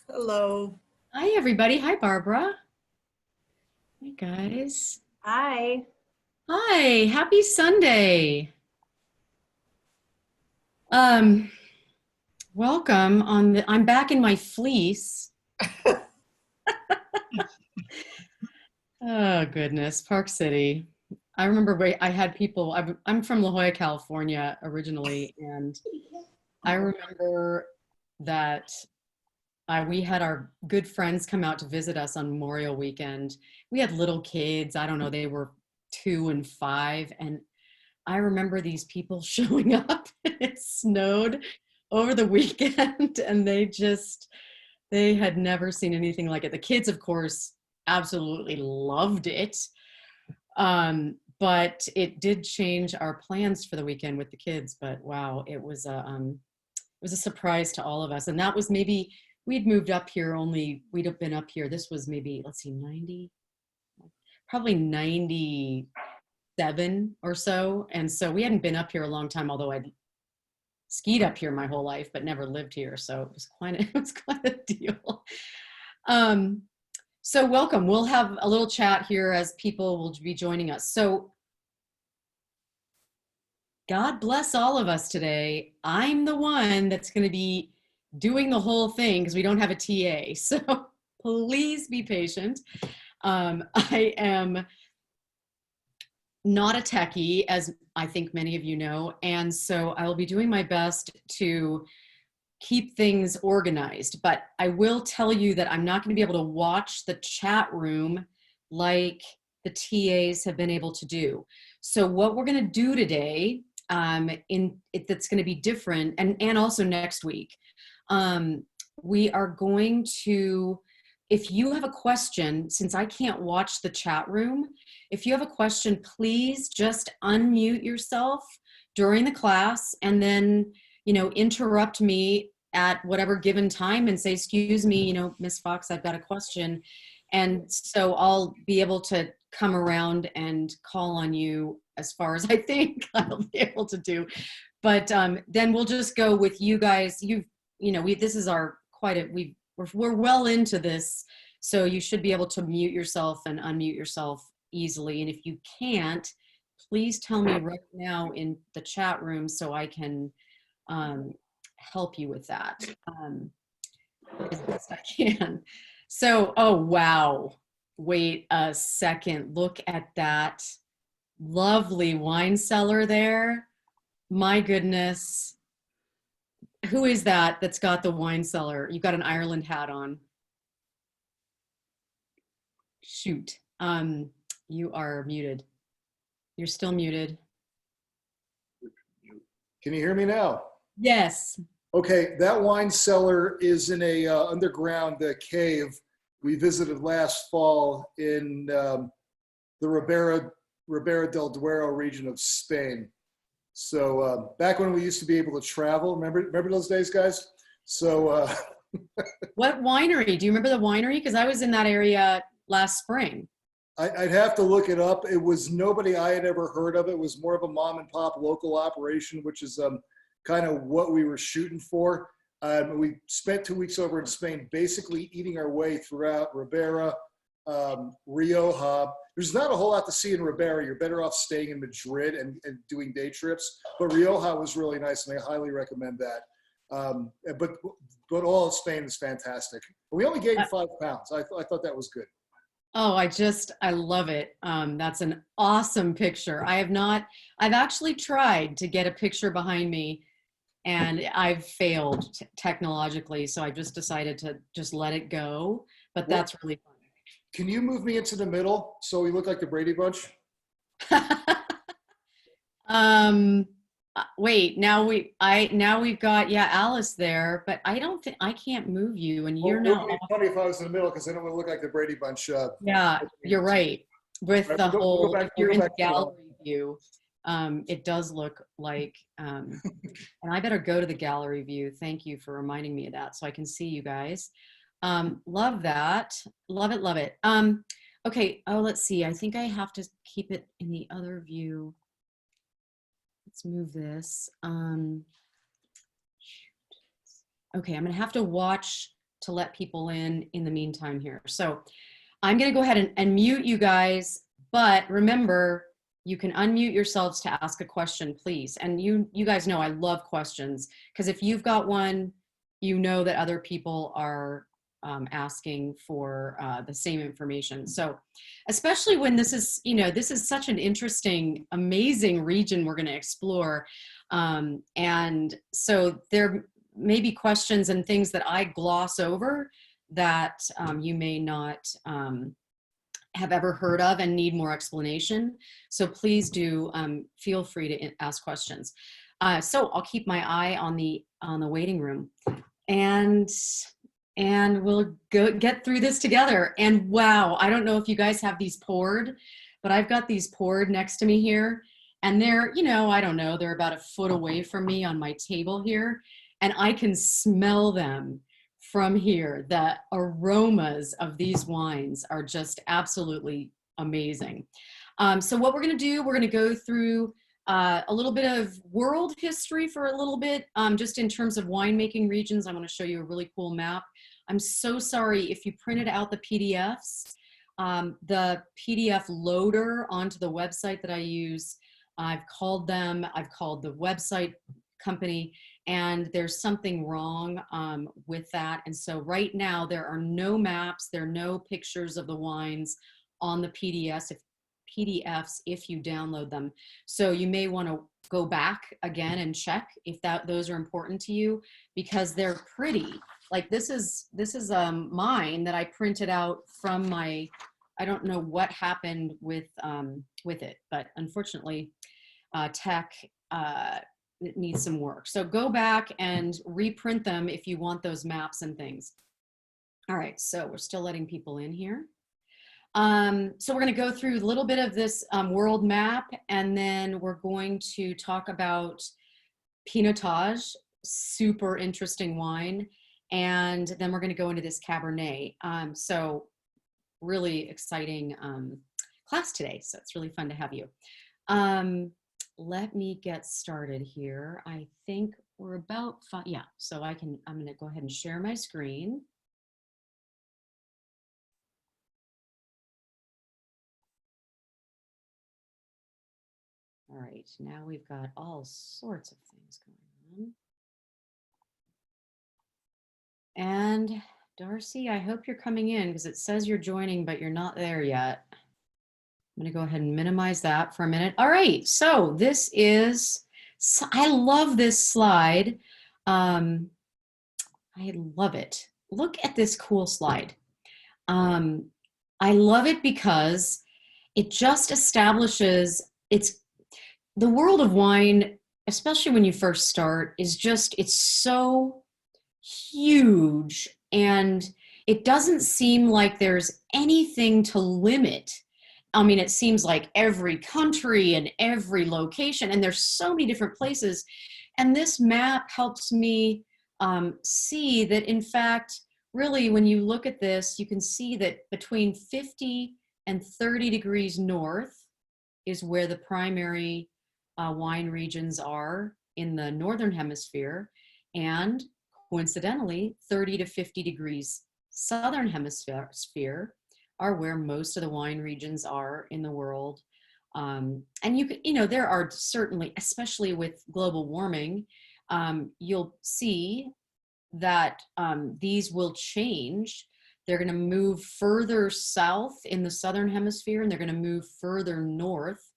Hello. Hi, everybody. Hi, Barbara. Hi, guys. Hi. Hi, happy Sunday. Um, welcome I'm back in my fleece. Oh, goodness, Park City. I remember I had people, I'm from La Jolla, California originally, and I remember that we had our good friends come out to visit us on Memorial Weekend. We had little kids. I don't know, they were 2 and 5, and I remember these people showing up. It snowed over the weekend and they had never seen anything like it. The kids, of course, absolutely loved it. But it did change our plans for the weekend with the kids. But wow, it was a surprise to all of us. And that was maybe we'd moved up here we'd have been up here. This was maybe, let's see, 90, probably 97 or so. And so we hadn't been up here a long time, although I'd skied up here my whole life, but never lived here. So it was quite a deal. Um, so welcome. We'll have a little chat here as people will be joining us. So God bless all of us today. I'm the one that's going to be doing the whole thing because we don't have a TA. So please be patient. I am not a techie, as I think many of you know, and so I will be doing my best to keep things organized. But I will tell you that I'm not going to be able to watch the chat room like the TAs have been able to do. So what we're going to do today, that's going to be different, and also next week, we are going to, if you have a question, since I can't watch the chat room, if you have a question, please just unmute yourself during the class and then, interrupt me at whatever given time and say, excuse me, Miss Fox, I've got a question. And so I'll be able to come around and call on you as far as I think I'll be able to do. But then we'll just go with you guys. This is we're well into this, so you should be able to mute yourself and unmute yourself easily. And if you can't, please tell me right now in the chat room so I can help you with that as best I can. So, oh wow, wait a second. Look at that lovely wine cellar there. My goodness. Who is that that's got the wine cellar? You've got an Ireland hat on. Shoot. You are muted. You're still muted. Can you hear me now? Yes. Okay, that wine cellar is in a underground cave we visited last fall in the Ribera del Duero region of Spain. So back when we used to be able to travel, remember those days, guys? So What winery? Do you remember the winery? Because I was in that area last spring. I'd have to look it up. It was nobody I had ever heard of. It was more of a mom and pop local operation, which is kind of what we were shooting for. We spent 2 weeks over in Spain, basically eating our way throughout Ribera, Rioja. There's not a whole lot to see in Ribera. You're better off staying in Madrid and doing day trips. But Rioja was really nice, and I highly recommend that. But all of Spain is fantastic. We only gained 5 pounds. I thought that was good. Oh, I love it. That's an awesome picture. I've actually tried to get a picture behind me and I've failed technologically. So I just decided to just let it go, but that's really Can you move me into the middle so we look like the Brady Bunch? fun. Wait, now we've got, yeah, Alice there, but I don't think I can't move you and you're Well, it would not. be funny if I was in the middle because then it would look like the Brady Bunch. Yeah, you're right. With Right, the we'll go whole, back, if you're we'll in go the back to gallery view, it does look like, and I better go to the gallery view. Thank you for reminding me of that so I can see you guys. Love that. Love it, love it. Okay, oh, let's see. I think I have to keep it in the other view. Let's move this. Okay, I'm gonna have to watch to let people in the meantime here. So I'm going to go ahead and mute you guys, but remember, you can unmute yourselves to ask a question, please. And you guys know I love questions, because if you've got one, you know that other people are asking for the same information. So especially when this is, this is such an interesting, amazing region we're going to explore. And so there may be questions and things that I gloss over that you may not have ever heard of and need more explanation. So please do feel free to ask questions. So I'll keep my eye on the waiting room, and we'll go get through this together. And wow, I don't know if you guys have these poured, but I've got these poured next to me here, and they're, I don't know, they're about a foot away from me on my table here, and I can smell them from here. The aromas of these wines are just absolutely amazing. So what we're going to do, we're going to go through a little bit of world history for a little bit, just in terms of winemaking regions. I'm going to show you a really cool map. I'm so sorry if you printed out the PDFs. The PDF loader onto the website that I use, I've called the website company, and there's something wrong with that. And so right now there are no maps, there are no pictures of the wines on the PDFs if you download them. So you may want to go back again and check if those are important to you, because they're pretty. Like this is mine that I printed out from my, I don't know what happened with it, but unfortunately tech it needs some work. So go back and reprint them if you want those maps and things. All right, so we're still letting people in here. So we're going to go through a little bit of this world map, and then we're going to talk about Pinotage, super interesting wine, and then we're going to go into this Cabernet. So really exciting class today, so it's really fun to have you. Let me get started here. I think we're about fine. Yeah, so I'm going to go ahead and share my screen. All right, now we've got all sorts of things going on. And Darcy, I hope you're coming in, because it says you're joining, but you're not there yet. I'm going to go ahead and minimize that for a minute. All right, so this is, I love this slide. I love it. Look at this cool slide. I love it because it just establishes the world of wine, especially when you first start, is just, it's so huge, and it doesn't seem like there's anything to limit. I mean, it seems like every country and every location, and there's so many different places. And this map helps me see that, in fact, really, when you look at this, you can see that between 50 and 30 degrees north is where the primary wine regions are in the Northern Hemisphere, and coincidentally, 30 to 50 degrees Southern Hemisphere are where most of the wine regions are in the world. And there are certainly, especially with global warming, you'll see that these will change. They're going to move further south in the Southern Hemisphere, and they're going to move further north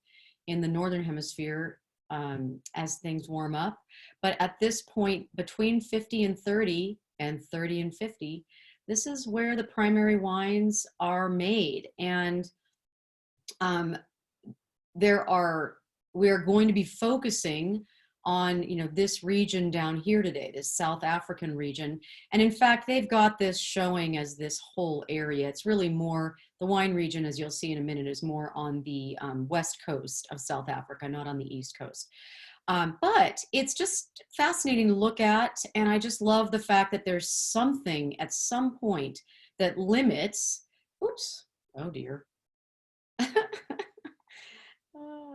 in the Northern Hemisphere as things warm up. But at this point, between 50 and 30 and 30 and 50, this is where the primary wines are made. And we're going to be focusing on, this region down here today, this South African region. And in fact, they've got this showing as this whole area. It's really more, the wine region, as you'll see in a minute, is more on the west coast of South Africa, not on the east coast. But it's just fascinating to look at, and I just love the fact that there's something at some point that limits, oops, oh dear.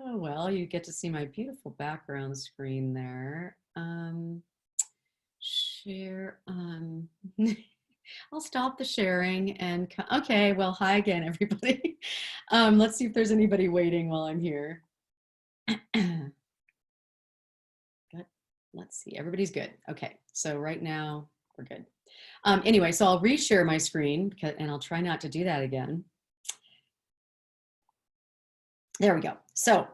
Oh, well, you get to see my beautiful background screen there. Share. I'll stop the sharing and, okay, well, hi again, everybody. Let's see if there's anybody waiting while I'm here. Good. Let's see, everybody's good. Okay, so right now we're good. Anyway, so I'll reshare my screen and I'll try not to do that again. There we go. So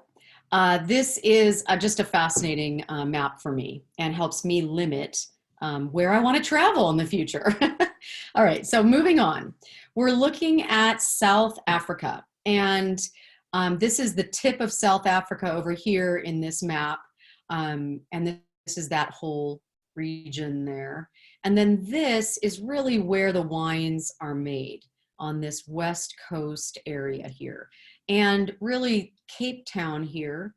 this is just a fascinating map for me and helps me limit where I want to travel in the future. All right, so moving on. We're looking at South Africa. And this is the tip of South Africa over here in this map. And this is that whole region there. And then this is really where the wines are made on this West Coast area here. And really Cape Town here,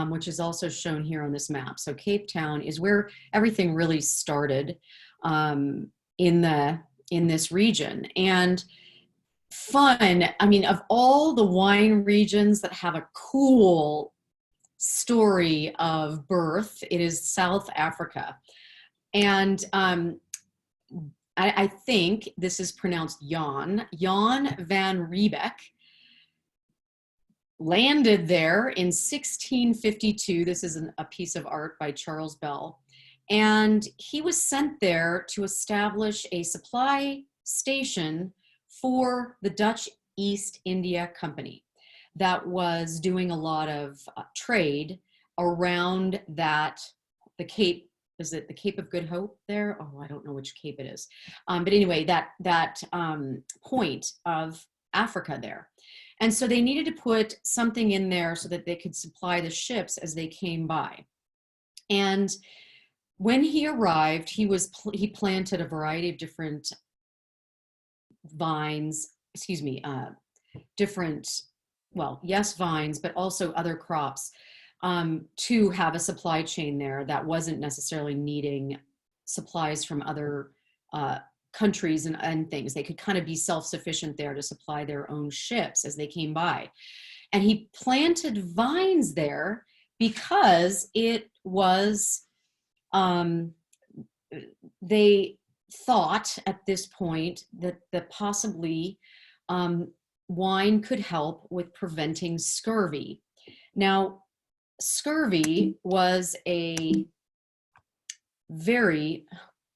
which is also shown here on this map. So Cape Town is where everything really started in this region. And fun, I mean, of all the wine regions that have a cool story of birth, it is South Africa. And I think this is pronounced Jan van Riebeck landed there in 1652. This is a piece of art by Charles Bell. And he was sent there to establish a supply station for the Dutch East India Company that was doing a lot of trade around the Cape. Is it the Cape of Good Hope there? Oh, I don't know which Cape it is. But anyway, that point of Africa there. And so they needed to put something in there so that they could supply the ships as they came by. And when he arrived, he planted a variety of different vines, vines, but also other crops to have a supply chain there that wasn't necessarily needing supplies from other countries and things. They could kind of be self-sufficient there to supply their own ships as they came by. And he planted vines there because it was, they thought at this point that possibly wine could help with preventing scurvy. Now, scurvy was a very,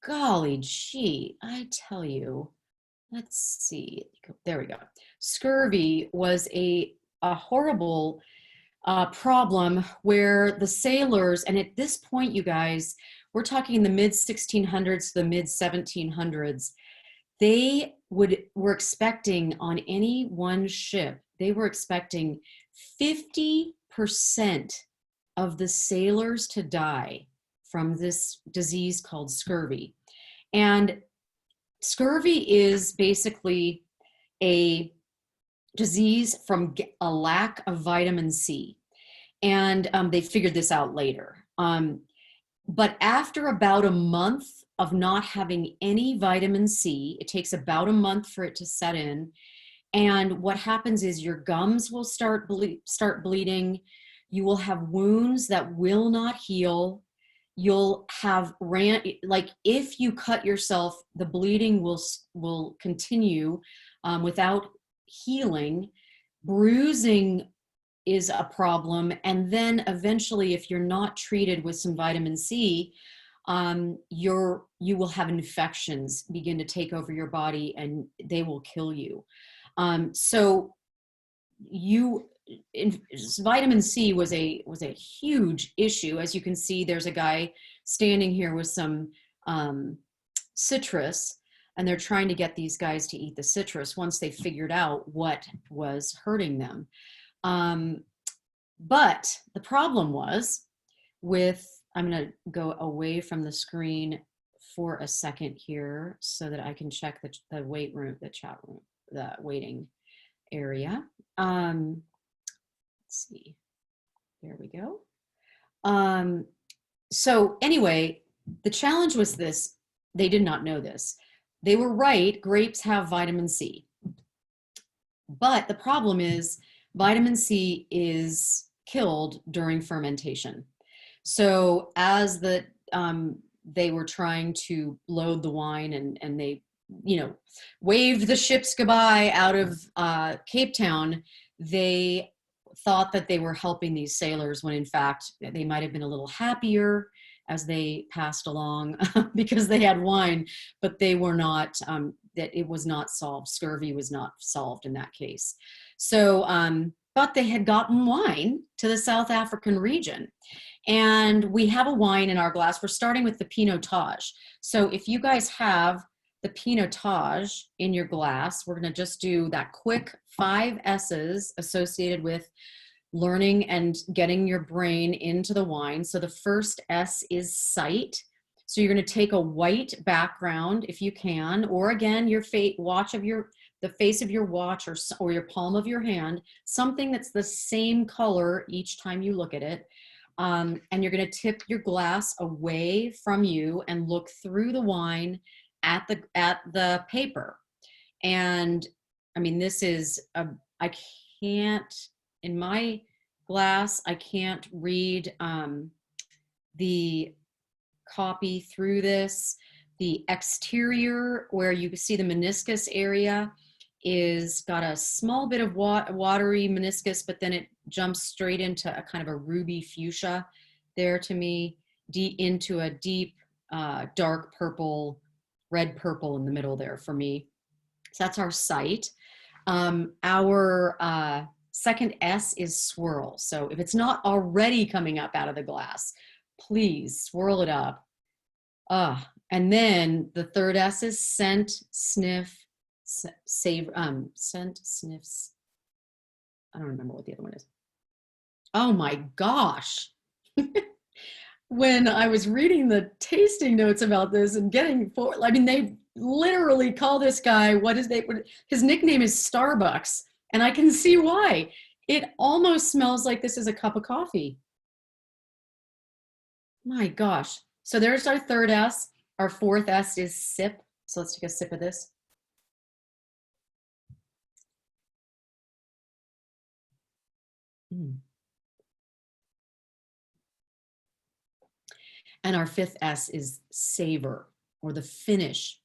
golly gee, I tell you, let's see, there we go. Scurvy was a horrible problem where the sailors, and at this point, you guys, we're talking in the mid 1600s to the mid 1700s, they were expecting on any one ship, they were expecting 50% of the sailors to die from this disease called scurvy. And scurvy is basically a disease from a lack of vitamin C. And they figured this out later. But after about a month of not having any vitamin C, it takes about a month for it to set in. And what happens is your gums will start bleeding. You will have wounds that will not heal. You'll have like if you cut yourself, the bleeding will continue without healing. Bruising is a problem, and then eventually, if you're not treated with some vitamin C, you will have infections begin to take over your body, and they will kill you. So vitamin C was a huge issue. As you can see, there's a guy standing here with some citrus, and they're trying to get these guys to eat the citrus once they figured out what was hurting them. But the problem was I'm going to go away from the screen for a second here so that I can check the chat room, the waiting area. Let's see, there we go. So anyway, the challenge was this, they did not know this. They were right, grapes have vitamin C. But the problem is vitamin C is killed during fermentation. So as they were trying to load the wine and they you know, waved the ships goodbye out of Cape Town, they thought that they were helping these sailors when in fact they might have been a little happier as they passed along because they had wine, but they were not, that it was not solved. Scurvy was not solved in that case. So, but they had gotten wine to the South African region. And we have a wine in our glass. We're starting with the Pinotage. So if you guys have the Pinotage in your glass, we're going to just do that quick 5 S's associated with learning and getting your brain into the wine. So the first S is sight. So you're going to take a white background if you can, or again, your the face of your watch or your palm of your hand, something that's the same color each time you look at it. And you're going to tip your glass away from you and look through the wine at the paper. And I mean, this is I can't, in my glass, I can't read the copy through this. The exterior, where you see the meniscus area, is got a small bit of watery meniscus, but then it jumps straight into a kind of a ruby fuchsia there to me, into a deep dark purple, red purple in the middle there for me. So that's our sight. Our second S is swirl. So if it's not already coming up out of the glass, please swirl it up. And then the third S is scent, sniff, scent, sniffs. I don't remember what the other one is. Oh my gosh. When I was reading the tasting notes about this and I mean, they literally call this guy, his nickname is Starbucks, and I can see why. It almost smells like this is a cup of coffee. My gosh. So there's our third S. Our fourth S is sip. So let's take a sip of this. And our fifth S is savor, or the finish.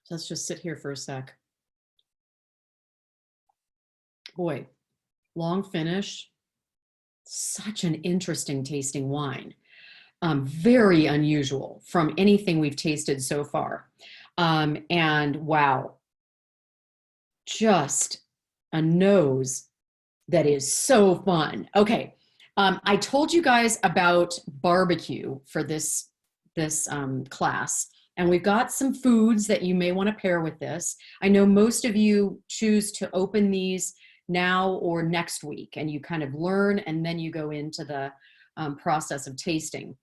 So let's just sit here for a sec. Boy, long finish. Such an interesting tasting wine. Very unusual from anything we've tasted so far. And wow, just a nose that is so fun. Okay, I told you guys about barbecue for this class, and we've got some foods that you may want to pair with this. I know most of you choose to open these now or next week, and you kind of learn, and then you go into the process of tasting.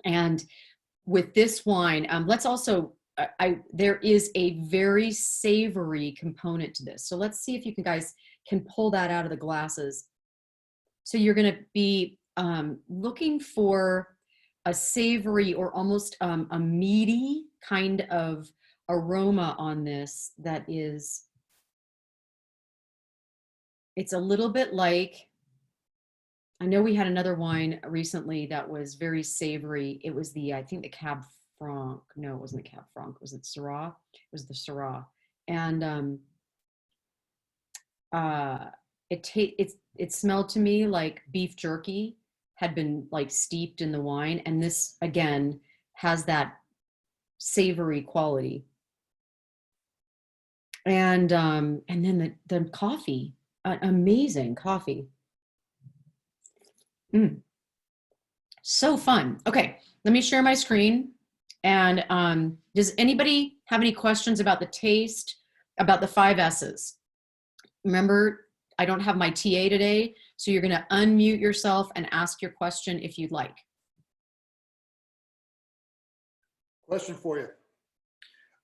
And with this wine, let's also, there is a very savory component to this. So let's see if you guys can pull that out of the glasses. So you're going to be looking for a savory or almost a meaty kind of aroma on this that is, it's a little bit like, I know we had another wine recently that was very savory. It was I think the Cab Franc. No, it wasn't the Cab Franc. Was it Syrah? It was the Syrah. And it smelled to me like beef jerky had been like steeped in the wine. And this, again, has that savory quality. And then the coffee, amazing coffee. So fun. Okay, let me share my screen. And does anybody have any questions about the taste, about the 5 S's? Remember, I don't have my TA today, so you're going to unmute yourself and ask your question if you'd like. Question for you.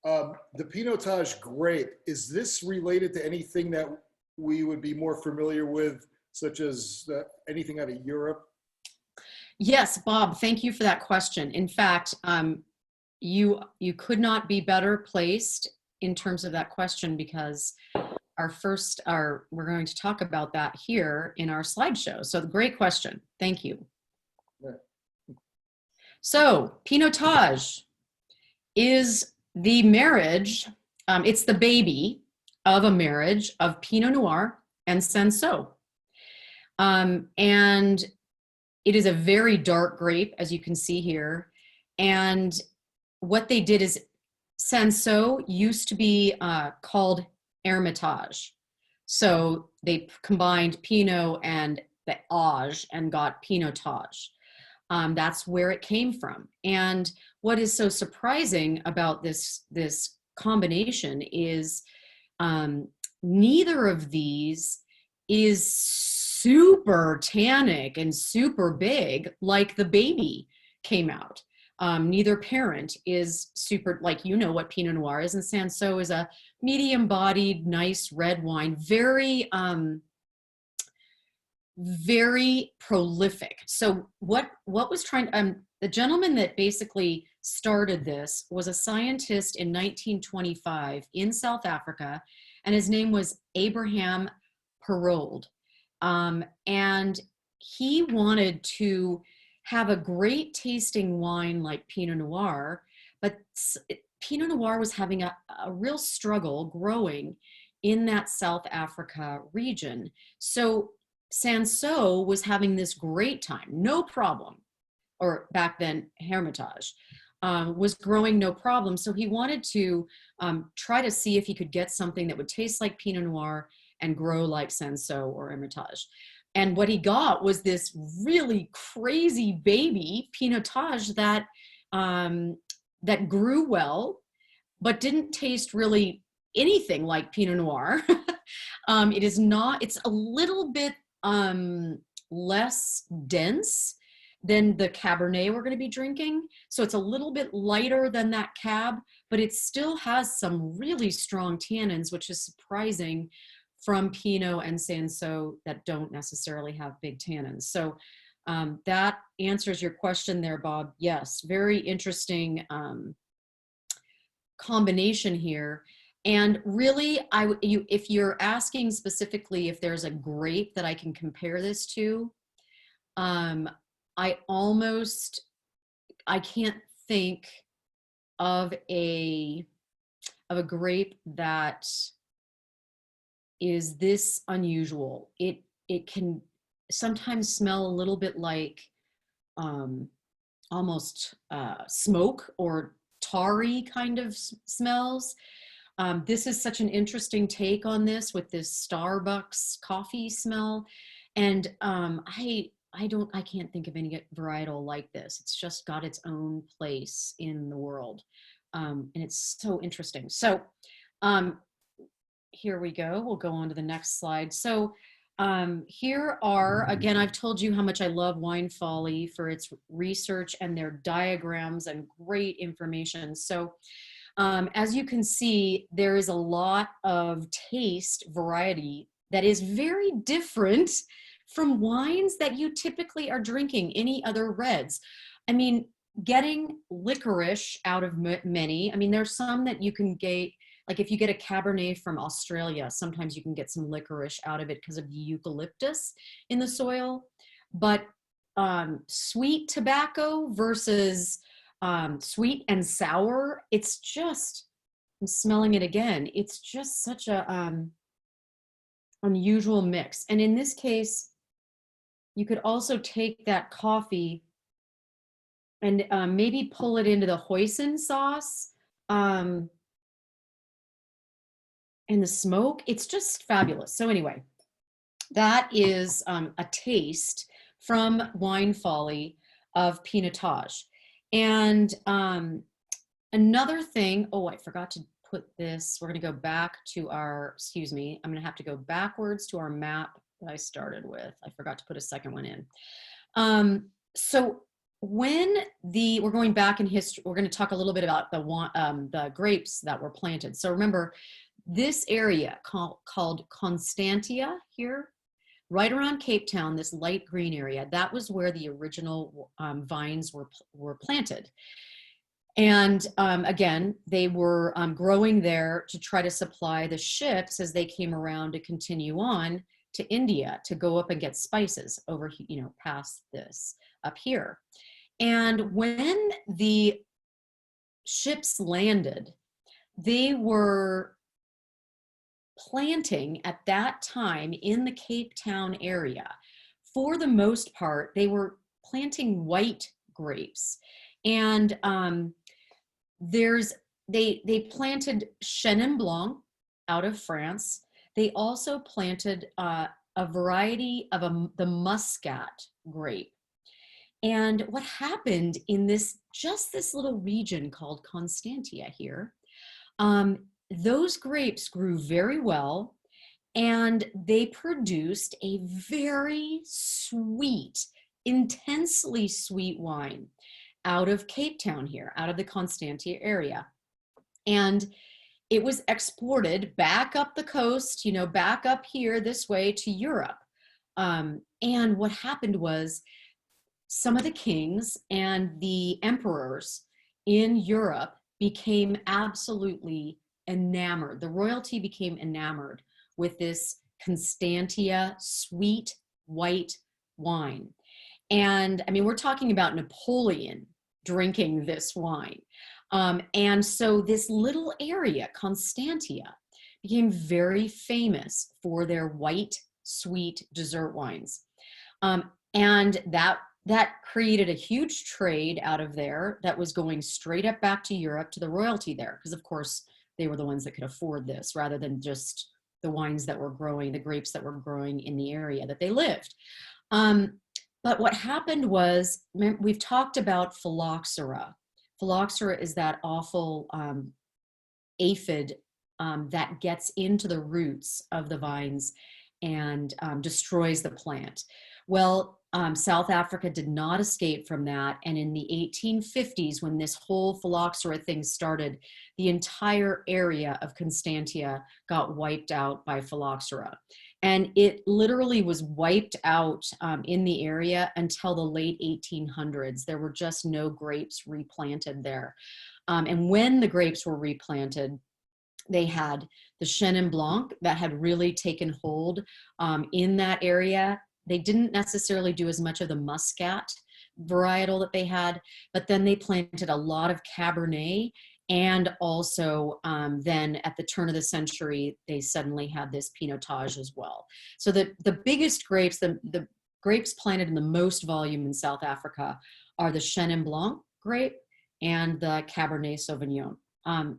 The Pinotage grape, is this related to anything that we would be more familiar with, such as anything out of Europe? Yes, Bob, thank you for that question. In fact, you could not be better placed in terms of that question, because we're going to talk about that here in our slideshow. So great question. Thank you. Yeah. So Pinotage is the marriage, it's the baby of a marriage of Pinot Noir and Cinsault. And it is a very dark grape, as you can see here. And what they did is Cinsault used to be called Hermitage. So they combined Pinot and the Age and got Pinotage. That's where it came from. And what is so surprising about this combination is neither of these is super tannic and super big like the baby came out. Neither parent is super, like, you know what Pinot Noir is, and Cinsault is a medium-bodied, nice red wine, very, very prolific. So what was trying, the gentleman that basically started this was a scientist in 1925 in South Africa, and his name was Abraham Perold. And he wanted to have a great tasting wine like Pinot Noir, but Pinot Noir was having a real struggle growing in that South Africa region. So Cinsault was having this great time, no problem, or back then Hermitage was growing no problem. So he wanted to try to see if he could get something that would taste like Pinot Noir and grow like Cinsault or Hermitage. And what he got was this really crazy baby Pinotage that that grew well, but didn't taste really anything like Pinot Noir. It is not, it's a little bit less dense than the Cabernet we're going to be drinking. So it's a little bit lighter than that Cab, but it still has some really strong tannins, which is surprising from Pinot and Cinsault that don't necessarily have big tannins. So that answers your question there, Bob. Yes, very interesting combination here. And really, if you're asking specifically if there's a grape that I can compare this to, I can't think of a grape that is this unusual. It can sometimes smell a little bit like almost smoke or tarry kind of smells. This is such an interesting take on this with this Starbucks coffee smell. And I can't think of any varietal like this. It's just got its own place in the world. And it's so interesting. So here we go. We'll go on to the next slide. So here are, again, I've told you how much I love Wine Folly for its research and their diagrams and great information. So as you can see, there is a lot of taste variety that is very different from wines that you typically are drinking, any other reds. I mean, getting licorice out of many, I mean, there's some that you can get, like if you get a Cabernet from Australia, sometimes you can get some licorice out of it because of the eucalyptus in the soil. But sweet tobacco versus sweet and sour, it's just, I'm smelling it again, it's just such a unusual mix. And in this case, you could also take that coffee and maybe pull it into the hoisin sauce and the smoke. It's just fabulous. So anyway, that is a taste from Wine Folly of Pinotage. And another thing, oh, I forgot to put this, we're going to go back to our, excuse me, I'm going to have to go backwards to our map that I started with. I forgot to put a second one in. So when we're going back in history, we're going to talk a little bit about the grapes that were planted. So remember, this area called Constantia here, right around Cape Town, this light green area, that was where the original vines were planted. And again, they were growing there to try to supply the ships as they came around to continue on to India to go up and get spices over, past this up here. And when the ships landed they were planting at that time in the Cape Town area. For the most part, they were planting white grapes. And they planted Chenin Blanc out of France. They also planted a variety of the Muscat grape. And what happened in this little region called Constantia here, those grapes grew very well, and they produced a very sweet, intensely sweet wine out of Cape Town here, out of the Constantia area. And it was exported back up the coast, back up here this way to Europe. And what happened was some of the kings and the emperors in Europe became absolutely enamored. The royalty became enamored with this Constantia sweet white wine. And I mean, we're talking about Napoleon drinking this wine. And so this little area, Constantia, became very famous for their white, sweet dessert wines. And that created a huge trade out of there that was going straight up back to Europe, to the royalty there, because of course they were the ones that could afford this rather than just the wines that were growing, the grapes that were growing in the area that they lived. But what happened was, we've talked about phylloxera. Phylloxera is that awful aphid that gets into the roots of the vines and destroys the plant. Well, South Africa did not escape from that. And in the 1850s, when this whole phylloxera thing started, the entire area of Constantia got wiped out by phylloxera. And it literally was wiped out in the area until the late 1800s. There were just no grapes replanted there. And when the grapes were replanted, they had the Chenin Blanc that had really taken hold in that area. They didn't necessarily do as much of the Muscat varietal that they had, but then they planted a lot of Cabernet. And also then at the turn of the century, they suddenly had this Pinotage as well. So the biggest grapes, the grapes planted in the most volume in South Africa are the Chenin Blanc grape and the Cabernet Sauvignon.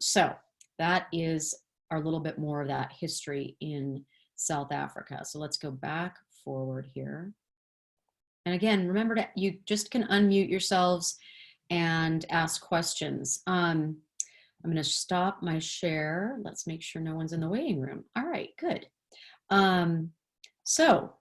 So that is our little bit more of that history in South Africa. So let's go back forward here. And again, remember that you just can unmute yourselves and ask questions. I'm going to stop my share. Let's make sure no one's in the waiting room. All right, good. So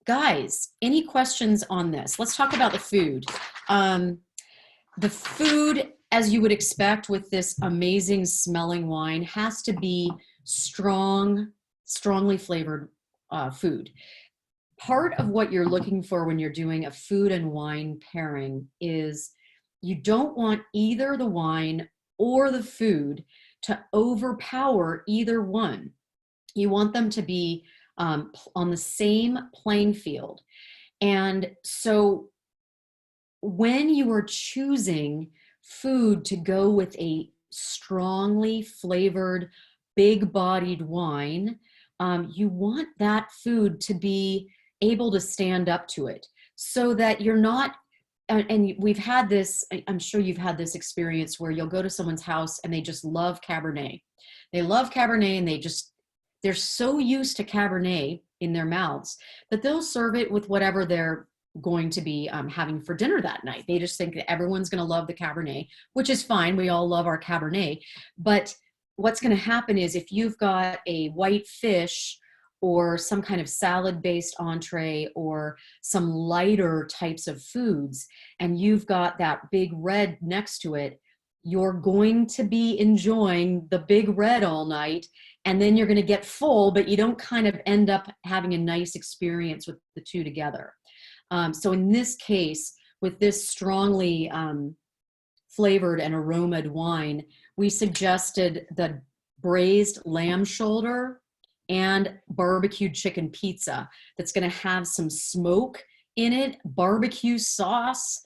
guys, any questions on this? Let's talk about the food. The food, as you would expect with this amazing smelling wine, has to be strongly flavored food. Part of what you're looking for when you're doing a food and wine pairing is you don't want either the wine or the food to overpower either one. You want them to be on the same playing field. And so when you are choosing food to go with a strongly flavored, big-bodied wine, you want that food to be able to stand up to it so that you're not, and we've had this, I'm sure you've had this experience where you'll go to someone's house and they just love Cabernet. They love Cabernet and they're so used to Cabernet in their mouths that they'll serve it with whatever they're going to be having for dinner that night. They just think that everyone's going to love the Cabernet, which is fine. We all love our Cabernet. But what's going to happen is if you've got a white fish or some kind of salad-based entree or some lighter types of foods, and you've got that big red next to it, you're going to be enjoying the big red all night, and then you're going to get full, but you don't kind of end up having a nice experience with the two together. So in this case, with this strongly flavored and aromaed wine, we suggested the braised lamb shoulder and barbecued chicken pizza that's going to have some smoke in it, barbecue sauce,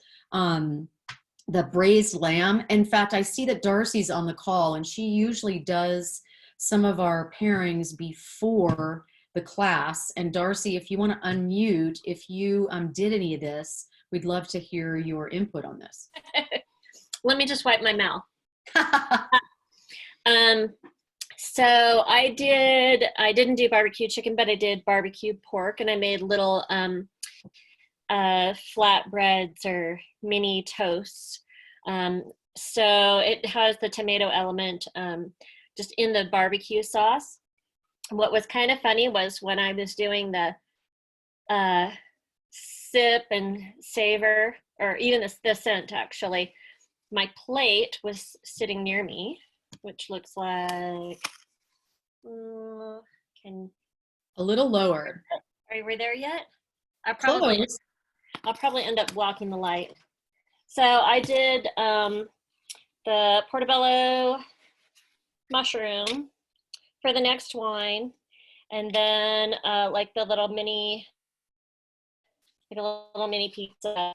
the braised lamb. In fact, I see that Darcy's on the call, and she usually does some of our pairings before the class. And Darcy, if you want to unmute, if you did any of this, we'd love to hear your input on this. Let me just wipe my mouth. So I didn't do barbecue chicken, but I did barbecue pork, and I made little flatbreads or mini toasts. So it has the tomato element just in the barbecue sauce. What was kind of funny was when I was doing the sip and savor, or even the scent actually, my plate was sitting near me, which looks like, a little lower. Are we there yet? I'll probably end up blocking the light. So I did the portobello mushroom for the next wine, and then like a little mini pizza.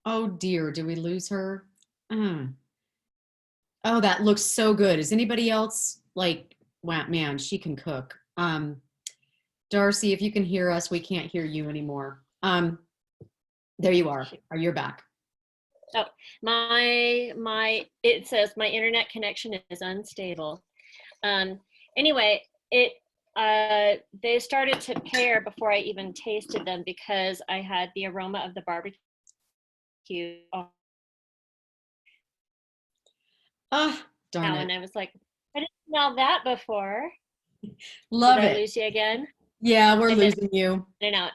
Oh dear, did we lose her? Oh, that looks so good. Is anybody else like, wow, man, she can cook. Darcy, if you can hear us, we can't hear you anymore. There you are. You're back. Oh, it says my internet connection is unstable. Anyway, they started to pair before I even tasted them because I had the aroma of the barbecue. Darn it. And I was like, I didn't smell that before. Love Did it. I lose you again? Yeah, we're losing you. I know.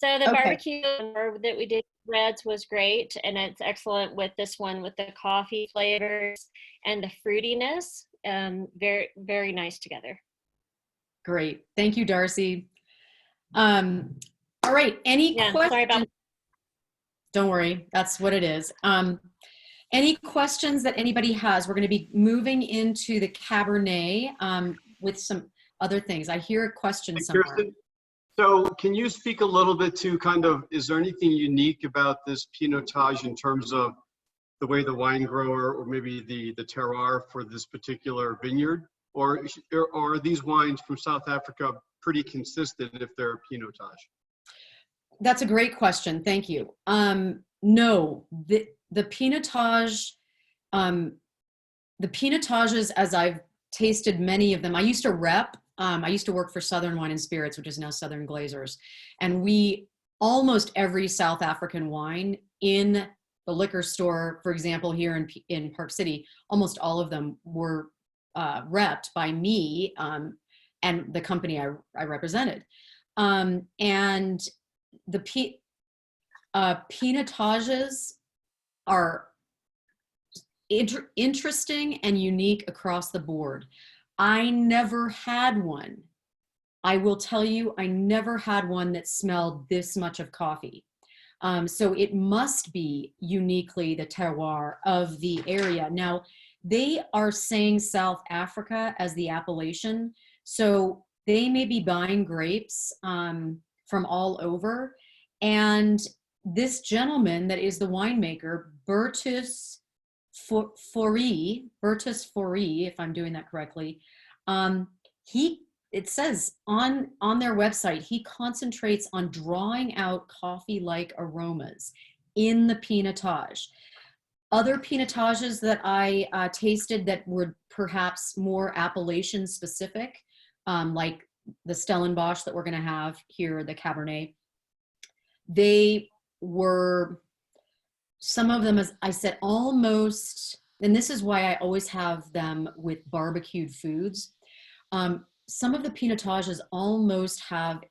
So the barbecue that we did reds was great, and it's excellent with this one with the coffee flavors and the fruitiness. Very, very nice together. Great. Thank you, Darcy. All right. Any questions? Sorry about. Don't worry. That's what it is. Any questions that anybody has? We're going to be moving into the Cabernet with some other things. I hear a question somewhere. Kirsten, so can you speak a little bit to kind of, is there anything unique about this Pinotage in terms of the way the wine grower or maybe the terroir for this particular vineyard? Or are these wines from South Africa pretty consistent if they're Pinotage? That's a great question. Thank you. No, the Pinotage, the Pinotages, as I've tasted many of them, I used to I used to work for Southern Wine and Spirits, which is now Southern Glazers. And almost every South African wine in the liquor store, for example, here in Park City, almost all of them were repped by me and the company I represented. And the Pinotages are interesting and unique across the board. I never had one. I will tell you, I never had one that smelled this much of coffee. So it must be uniquely the terroir of the area. Now, they are saying South Africa as the appellation. So they may be buying grapes from all over. And this gentleman that is the winemaker, Bertus Fourie, if I'm doing that correctly, it says on their website, he concentrates on drawing out coffee-like aromas in the Pinotage. Other Pinotages that I tasted that were perhaps more appellation specific, like the Stellenbosch that we're going to have here, the Cabernet, they were, some of them, as I said, almost, and this is why I always have them with barbecued foods. Some of the Pinotages almost have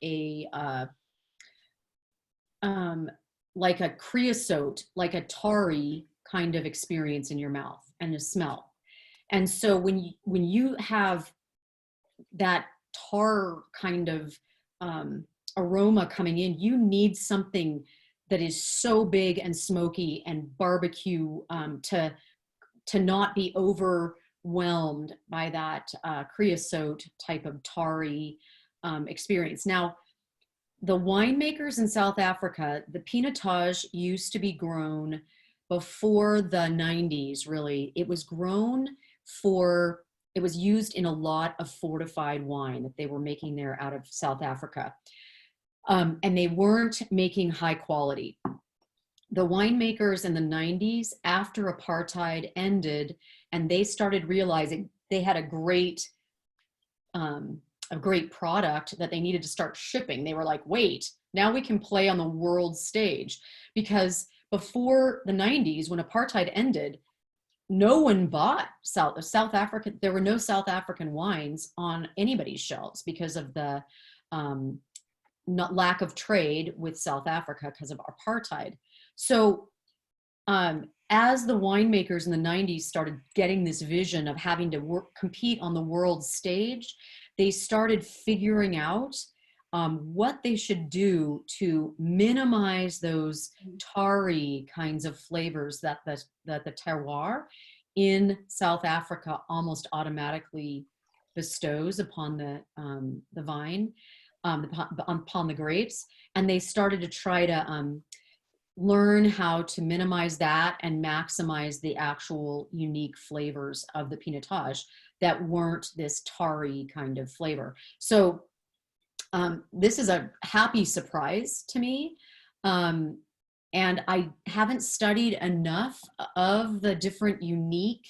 like a creosote, like a tarry kind of experience in your mouth and a smell. And so when you have that tar kind of aroma coming in, you need something that is so big and smoky and barbecue to not be overwhelmed by that creosote type of tarry experience. Now, the winemakers in South Africa, the Pinotage used to be grown before the 90s, really. It was grown for, it was used in a lot of fortified wine that they were making there out of South Africa. And they weren't making high quality. The winemakers in the 90s, after apartheid ended, and they started realizing they had a great product that they needed to start shipping. They were like, wait, now we can play on the world stage. Because before the 90s, when apartheid ended, no one bought South Africa. There were no South African wines on anybody's shelves because of the lack of trade with South Africa because of apartheid. So as the winemakers in the 90s started getting this vision of having to compete on the world stage, they started figuring out what they should do to minimize those tarry kinds of flavors that the terroir in South Africa almost automatically bestows upon the vine, upon the grapes. And they started to try to learn how to minimize that and maximize the actual unique flavors of the Pinotage that weren't this tarry kind of flavor. So this is a happy surprise to me. And I haven't studied enough of the different unique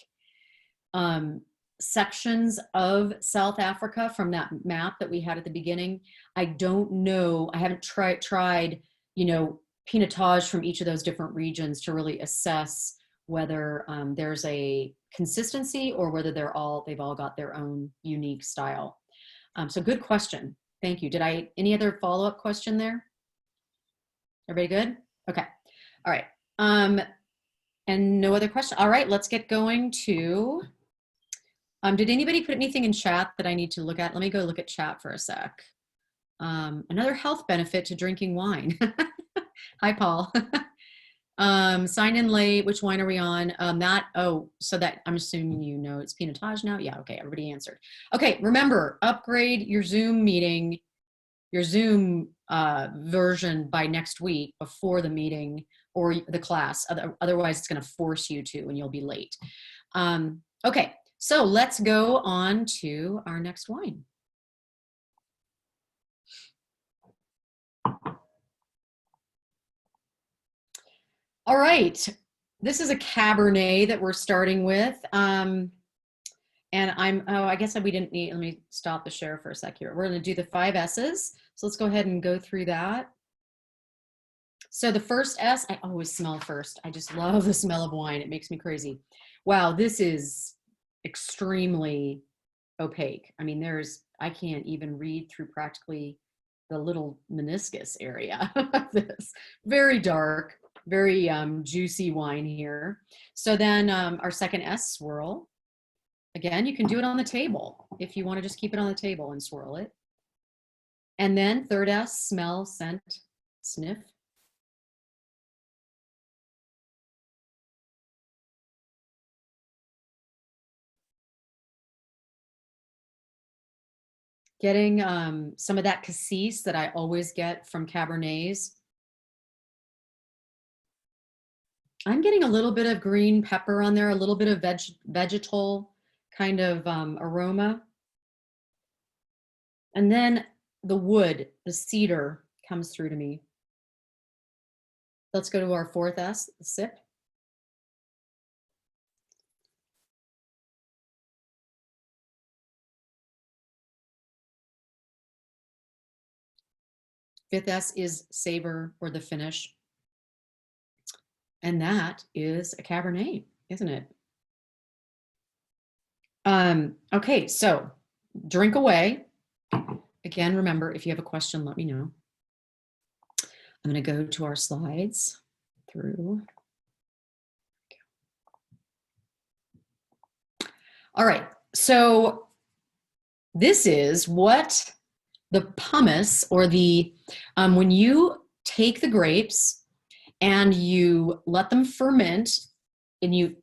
sections of South Africa from that map that we had at the beginning. I don't know, I haven't tried, you know, Pinotage from each of those different regions to really assess whether there's a consistency or whether they've all got their own unique style. So good question. Thank you. Any other follow-up question there? Everybody good? Okay. All right. And no other question. All right, let's get going to, did anybody put anything in chat that I need to look at? Let me go look at chat for a sec. Another health benefit to drinking wine. Hi, Paul. Sign in late. Which wine are we on? So that I'm assuming you know it's Pinotage now. Yeah. Okay. Everybody answered. Okay. Remember, upgrade your Zoom meeting, your Zoom version by next week before the meeting or the class. Otherwise, it's going to force you to, and you'll be late. Okay. So let's go on to our next wine. All right, this is a Cabernet that we're starting with. And I guess we didn't need, let me stop the share for a sec here. We're gonna do the 5 S's. So let's go ahead and go through that. So the first S, I always smell first. I just love the smell of wine. It makes me crazy. Wow, this is extremely opaque. I mean, I can't even read through practically the little meniscus area of this. Very dark. Very juicy wine here. So then our second S, swirl. Again, you can do it on the table if you want to just keep it on the table and swirl it. And then third S, smell, scent, sniff. Getting some of that cassis that I always get from Cabernets. I'm getting a little bit of green pepper on there, a little bit of vegetal kind of aroma. And then the wood, the cedar comes through to me. Let's go to our fourth S, the sip. Fifth S is savor or the finish. And that is a Cabernet, isn't it? Okay, so drink away. Again, remember, if you have a question, let me know. I'm going to go to our slides through. All right, so this is what the pumice or the, when you take the grapes and you let them ferment, and you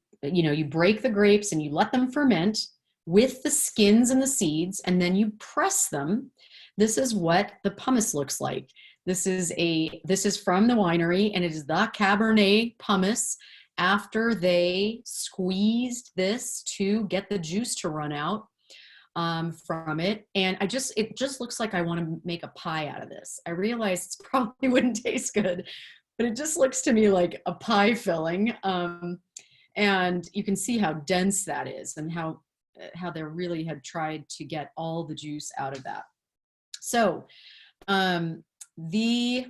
break the grapes and you let them ferment with the skins and the seeds, and then you press them. This is what the pumice looks like. This is from the winery, and it is the Cabernet pumice after they squeezed this to get the juice to run out from it. And it just looks like I want to make a pie out of this. I realize it probably wouldn't taste good, but it just looks to me like a pie filling. And you can see how dense that is and how they really had tried to get all the juice out of that. So this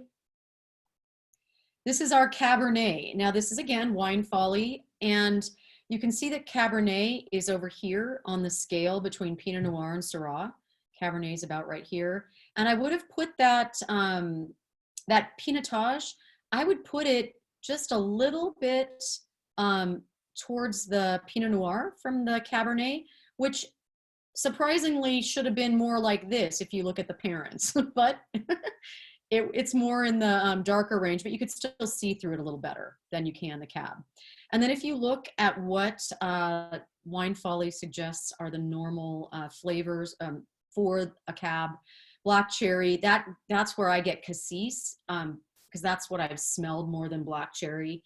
is our Cabernet. Now this is again Wine Folly, and you can see that Cabernet is over here on the scale between Pinot Noir and Syrah. Cabernet is about right here. And I would have put that, that Pinotage, I would put it just a little bit towards the Pinot Noir from the Cabernet, which surprisingly should have been more like this if you look at the parents, but it's more in the darker range, but you could still see through it a little better than you can the Cab. And then if you look at what Wine Folly suggests are the normal flavors for a Cab, black cherry, that's where I get cassis, because that's what I've smelled more than black cherry.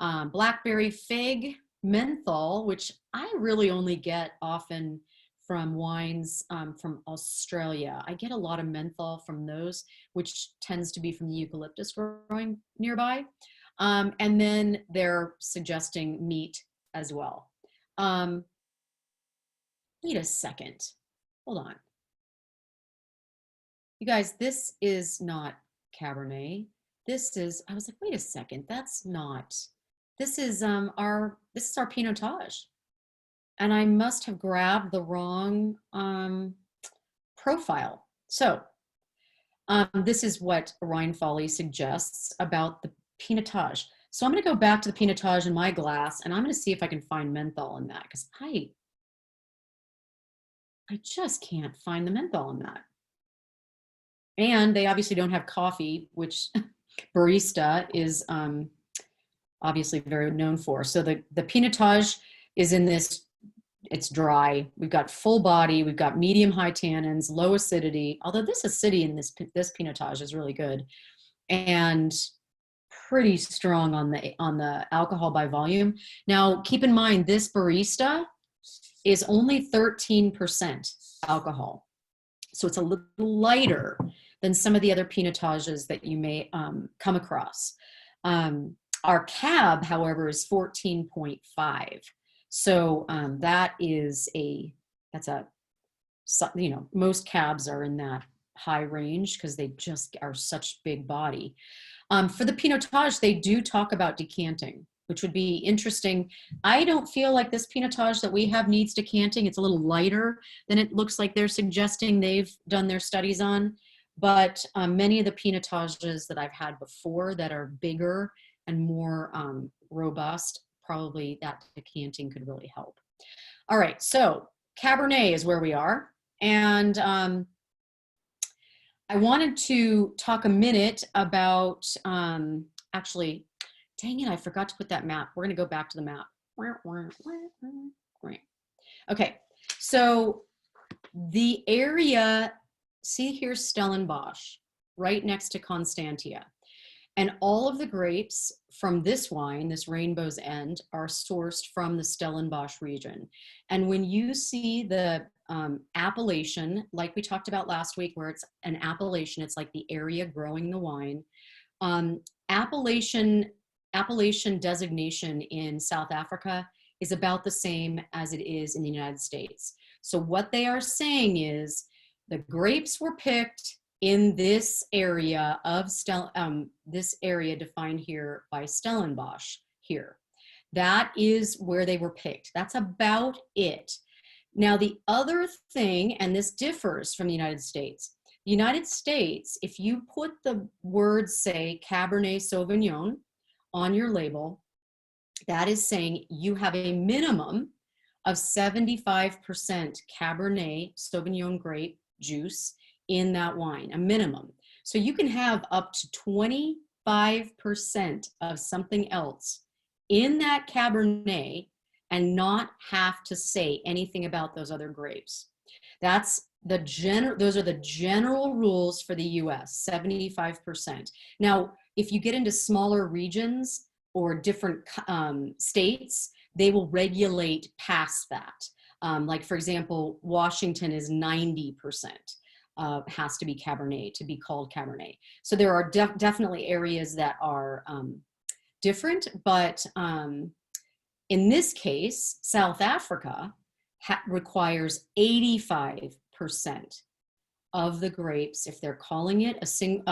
Blackberry, fig, menthol, which I really only get often from wines from Australia. I get a lot of menthol from those, which tends to be from the eucalyptus growing nearby. And then they're suggesting meat as well. Wait a second. Hold on. You guys, this is not Cabernet. This is, I was like, wait a second, that's not, this is our Pinotage. And I must have grabbed the wrong profile. So this is what Wine Folly suggests about the Pinotage. So I'm going to go back to the Pinotage in my glass, and I'm going to see if I can find menthol in that, because I just can't find the menthol in that. And they obviously don't have coffee, which Barista is obviously very known for. So the Pinotage is in this, it's dry. We've got full body, we've got medium high tannins, low acidity, although this acidity in this Pinotage is really good, and pretty strong on the alcohol by volume. Now, keep in mind, this Barista is only 13% alcohol. So it's a little lighter than some of the other Pinotages that you may come across. Our Cab, however, is 14.5. So most Cabs are in that high range because they just are such big body. For the Pinotage, they do talk about decanting, which would be interesting. I don't feel like this Pinotage that we have needs decanting. It's a little lighter than it looks like they're suggesting they've done their studies on. But many of the Pinotages that I've had before that are bigger and more robust, probably that decanting could really help. All right, so Cabernet is where we are. And I wanted to talk a minute about, actually, dang it, I forgot to put that map. We're gonna go back to the map. Okay, so the area, see here's Stellenbosch, right next to Constantia. And all of the grapes from this wine, this Rainbow's End, are sourced from the Stellenbosch region. And when you see the appellation, like we talked about last week, where it's an appellation, it's like the area growing the wine. Appellation designation in South Africa is about the same as it is in the United States. So what they are saying is the grapes were picked in this area of this area defined here by Stellenbosch here. That is where they were picked. That's about it. Now, the other thing, and this differs from the United States, if you put the words, say, Cabernet Sauvignon on your label, that is saying you have a minimum of 75% Cabernet Sauvignon grape juice in that wine, a minimum. So you can have up to 25% of something else in that Cabernet and not have to say anything about those other grapes. That's those are the general rules for the US, 75%. Now, if you get into smaller regions or different states, they will regulate past that. Like for example, Washington is 90%. Has to be Cabernet to be called Cabernet. So there are definitely areas that are different, but in this case, South Africa requires 85% of the grapes. If they're calling it a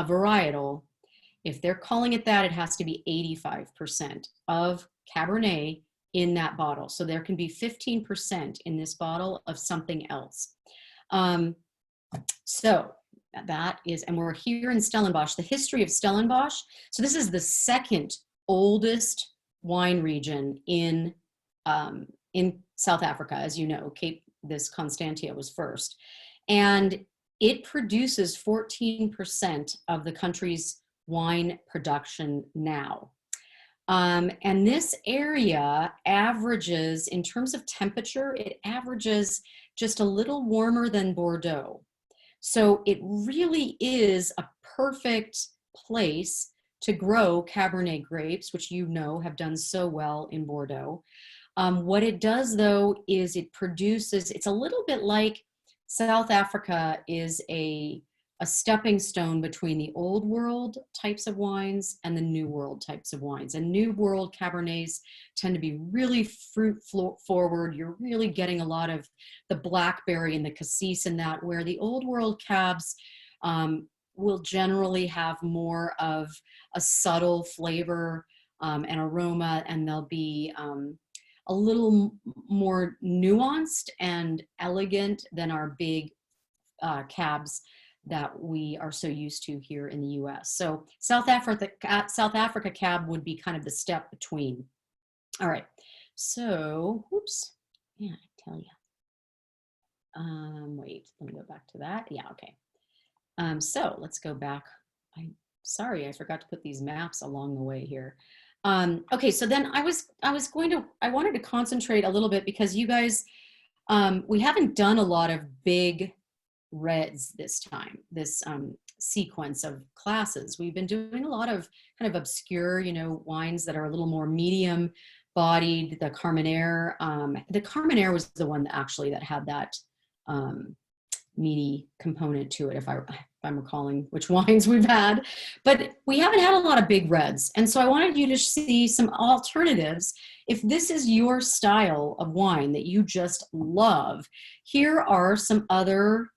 varietal, if they're calling it that, it has to be 85% of Cabernet in that bottle. So there can be 15% in this bottle of something else. So that is, and we're here in Stellenbosch, the history of Stellenbosch. So this is the second oldest wine region in South Africa. As you know, this Constantia was first. And it produces 14% of the country's wine production now. And this area averages, in terms of temperature, it averages just a little warmer than Bordeaux. So it really is a perfect place to grow Cabernet grapes, which you know have done so well in Bordeaux. What it does though is it produces, it's a little bit like South Africa is a stepping stone between the old world types of wines and the new world types of wines. And new world Cabernets tend to be really fruit forward. You're really getting a lot of the blackberry and the cassis in that, where the old world Cabs will generally have more of a subtle flavor and aroma, and they'll be a little more nuanced and elegant than our big Cabs that we are so used to here in the US. So South Africa Cab would be kind of the step between. All right, so, oops, yeah, I tell you. Wait, let me go back to that. Yeah, okay. So let's go back. Sorry, I forgot to put these maps along the way here. Okay, so then I wanted to concentrate a little bit because you guys, we haven't done a lot of big reds this time, this sequence of classes. We've been doing a lot of kind of obscure, wines that are a little more medium bodied. The Carmenere was the one that actually that had that meaty component to it, if I'm recalling which wines we've had. But we haven't had a lot of big reds. And so I wanted you to see some alternatives. If this is your style of wine that you just love, here are some other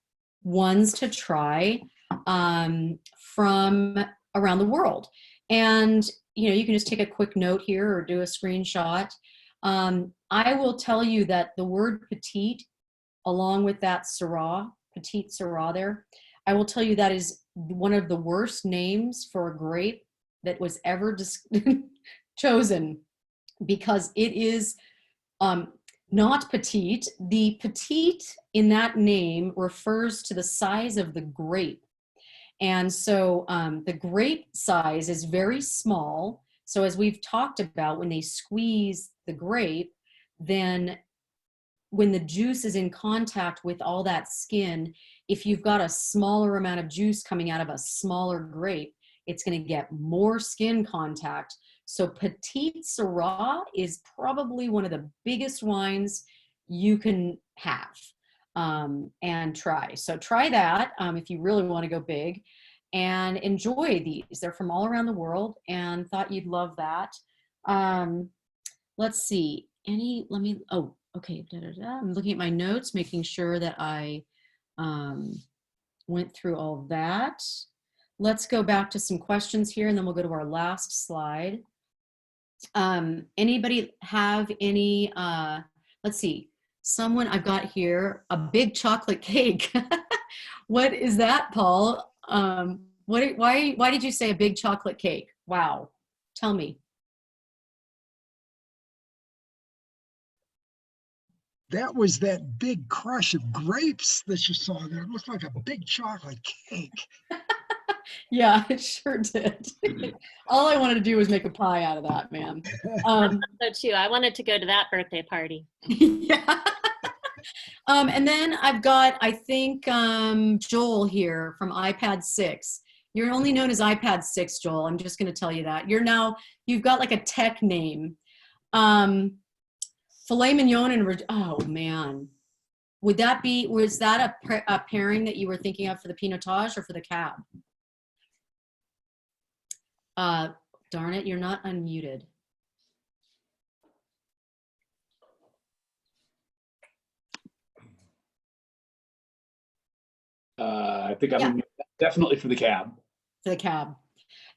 ones to try from around the world. And you can just take a quick note here or do a screenshot. I will tell you that the word petite, along with that Syrah, petite Syrah there, I will tell you that is one of the worst names for a grape that was ever chosen, because it is not petite. The petite in that name refers to the size of the grape. And so the grape size is very small. So as we've talked about, when they squeeze the grape, then when the juice is in contact with all that skin, if you've got a smaller amount of juice coming out of a smaller grape, it's going to get more skin contact. So Petite Syrah is probably one of the biggest wines you can have and try. So try that if you really want to go big, and enjoy these. They're from all around the world, and thought you'd love that. Let's see. Okay. I'm looking at my notes, making sure that I went through all that. Let's go back to some questions here, and then we'll go to our last slide. Anybody have any, let's see, someone I've got here, a big chocolate cake. What is that, Paul? Why did you say a big chocolate cake? Wow. Tell me. That was that big crush of grapes that you saw there. It looked like a big chocolate cake. Yeah, it sure did. All I wanted to do was make a pie out of that, man. So too, I wanted to go to that birthday party. Yeah. And then I've got, I think, Joel here from iPad 6. You're only known as iPad 6, Joel. I'm just going to tell you that. You've got like a tech name. Filet mignon and, oh man. Was that a pairing that you were thinking of for the Pinotage or for the cab? Darn it, you're not unmuted. I think I'm definitely for the cab. For the cab.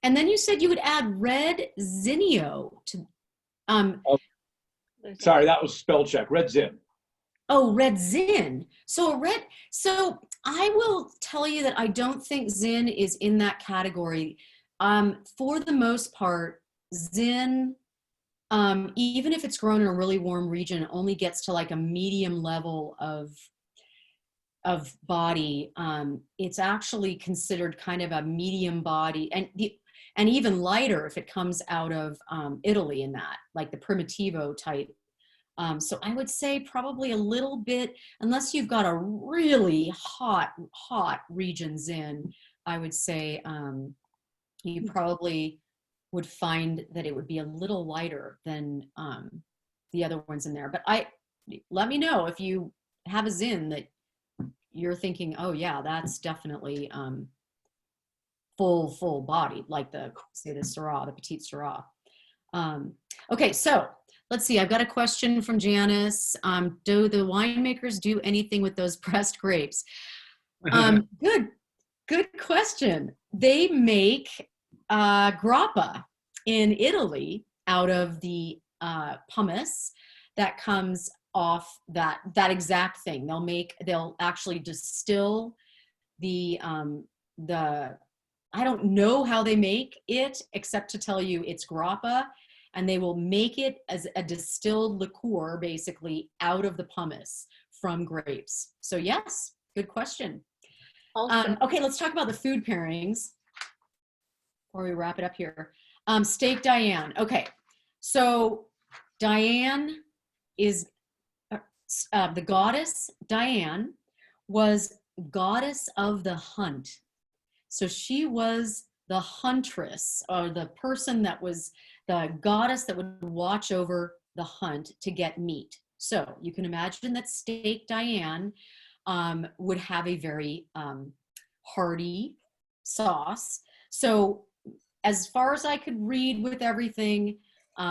And then you said you would add red zinnia to. Sorry, that was spell check. Red Zin. Oh, red zin. So I will tell you that I don't think zin is in that category. For the most part, zin, even if it's grown in a really warm region, it only gets to like a medium level of body. It's actually considered kind of a medium body, and even lighter if it comes out of Italy in that, like the Primitivo type. So I would say probably a little bit, unless you've got a really hot regions in, I would say you probably would find that it would be a little lighter than the other ones in there. But let me know if you have a zin that you're thinking, oh yeah, that's definitely full bodied, like the Syrah, the Petite Syrah. Okay, so let's see. I've got a question from Janice. Do the winemakers do anything with those pressed grapes? Good question. They make grappa in Italy out of the pumice that comes off that exact thing. They'll actually distill the I don't know how they make it except to tell you it's grappa, and they will make it as a distilled liqueur basically out of the pumice from grapes. So yes, good question. Awesome. Okay, let's talk about the food pairings before we wrap it up here. Steak Diane. Okay, so Diane is the goddess. Diane was goddess of the hunt. So she was the huntress, or the person that was the goddess that would watch over the hunt to get meat. So you can imagine that Steak Diane would have a very hearty sauce. So as far as I could read with everything,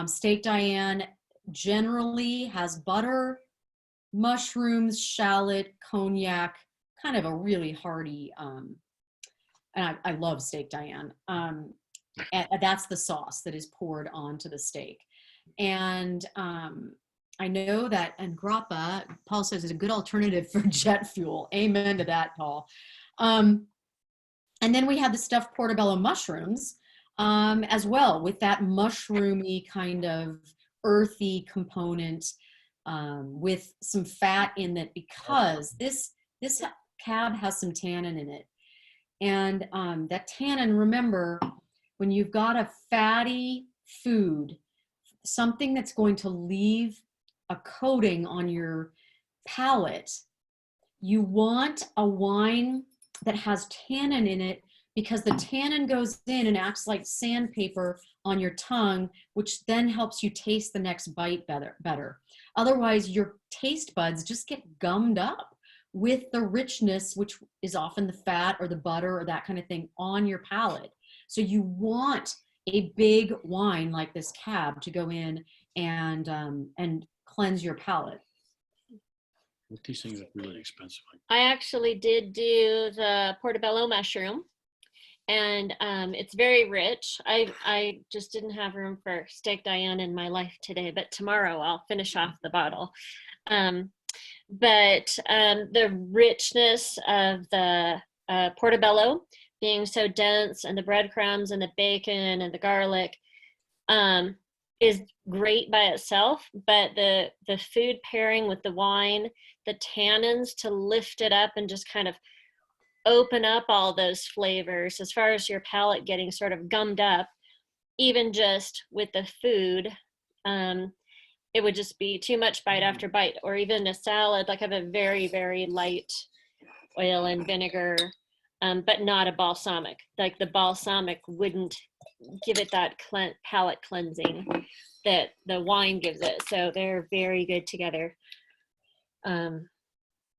Steak Diane generally has butter, mushrooms, shallot, cognac, kind of a really hearty, and I love Steak Diane. And that's the sauce that is poured onto the steak. And I know that, and grappa, Paul says, is a good alternative for jet fuel. Amen to that, Paul. And then we have the stuffed portobello mushrooms as well, with that mushroomy kind of earthy component with some fat in it, because this cab has some tannin in it. And that tannin, remember, when you've got a fatty food, something that's going to leave a coating on your palate, you want a wine that has tannin in it, because the tannin goes in and acts like sandpaper on your tongue, which then helps you taste the next bite better. Otherwise, your taste buds just get gummed up with the richness, which is often the fat or the butter or that kind of thing on your palate. So you want a big wine like this cab to go in and cleanse your palate. These things are really expensive. I actually did do the portobello mushroom, and it's very rich. I just didn't have room for Steak Diane in my life today, but tomorrow I'll finish off the bottle. But the richness of the portobello being so dense, and the breadcrumbs and the bacon and the garlic is great by itself, but the food pairing with the wine, the tannins to lift it up and just kind of open up all those flavors, as far as your palate getting sort of gummed up, even just with the food. it would just be too much bite after bite. Or even a salad, like have a very, very light oil and vinegar, but not a balsamic. Like the balsamic wouldn't give it that palate cleansing that the wine gives it. So they're very good together.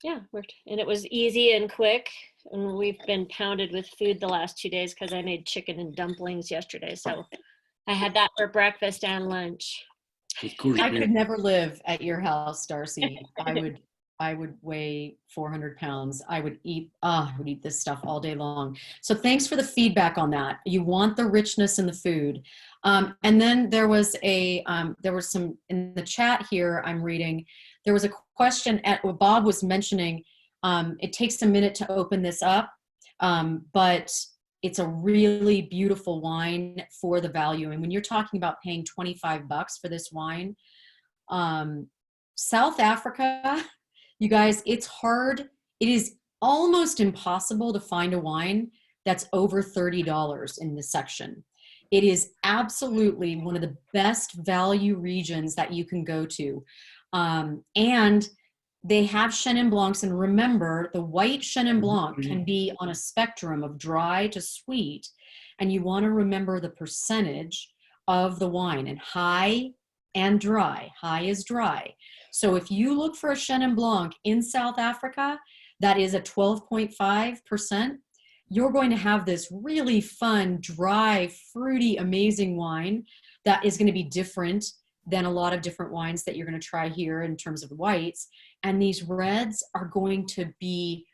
Yeah, worked. And it was easy and quick. And we've been pounded with food the last 2 days because I made chicken and dumplings yesterday. So I had that for breakfast and lunch. With Coors I Beer. could never live at your house, Darcy. I would weigh 400 pounds. I would eat this stuff all day long. So thanks for the feedback on that. You want the richness in the food. And then there was some in the chat here I'm reading, there was a question at what Bob was mentioning. It takes a minute to open this up, but it's a really beautiful wine for the value. And when you're talking about paying $25 for this wine, South Africa, you guys, it's hard. It is almost impossible to find a wine that's over $30 in this section. It is absolutely one of the best value regions that you can go to. And they have Chenin Blancs, and remember, the white Chenin Blanc can be on a spectrum of dry to sweet, and you want to remember the percentage of the wine, and high and dry. High is dry. So if you look for a Chenin Blanc in South Africa that is a 12.5%, you're going to have this really fun, dry, fruity, amazing wine that is going to be different than a lot of different wines that you're going to try here in terms of whites. And these reds are going to be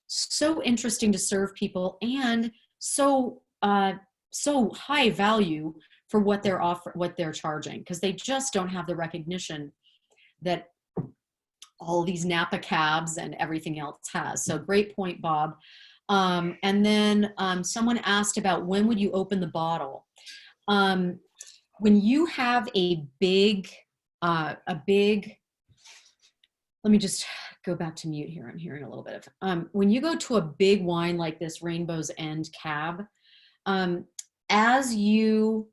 so interesting to serve people, and so high value for what they're charging, because they just don't have the recognition that all these Napa cabs and everything else has. So great point, Bob. And then someone asked about when would you open the bottle? When you have a big, let me just go back to mute here. I'm hearing a little bit of, when you go to a big wine like this Rainbow's End Cab, as you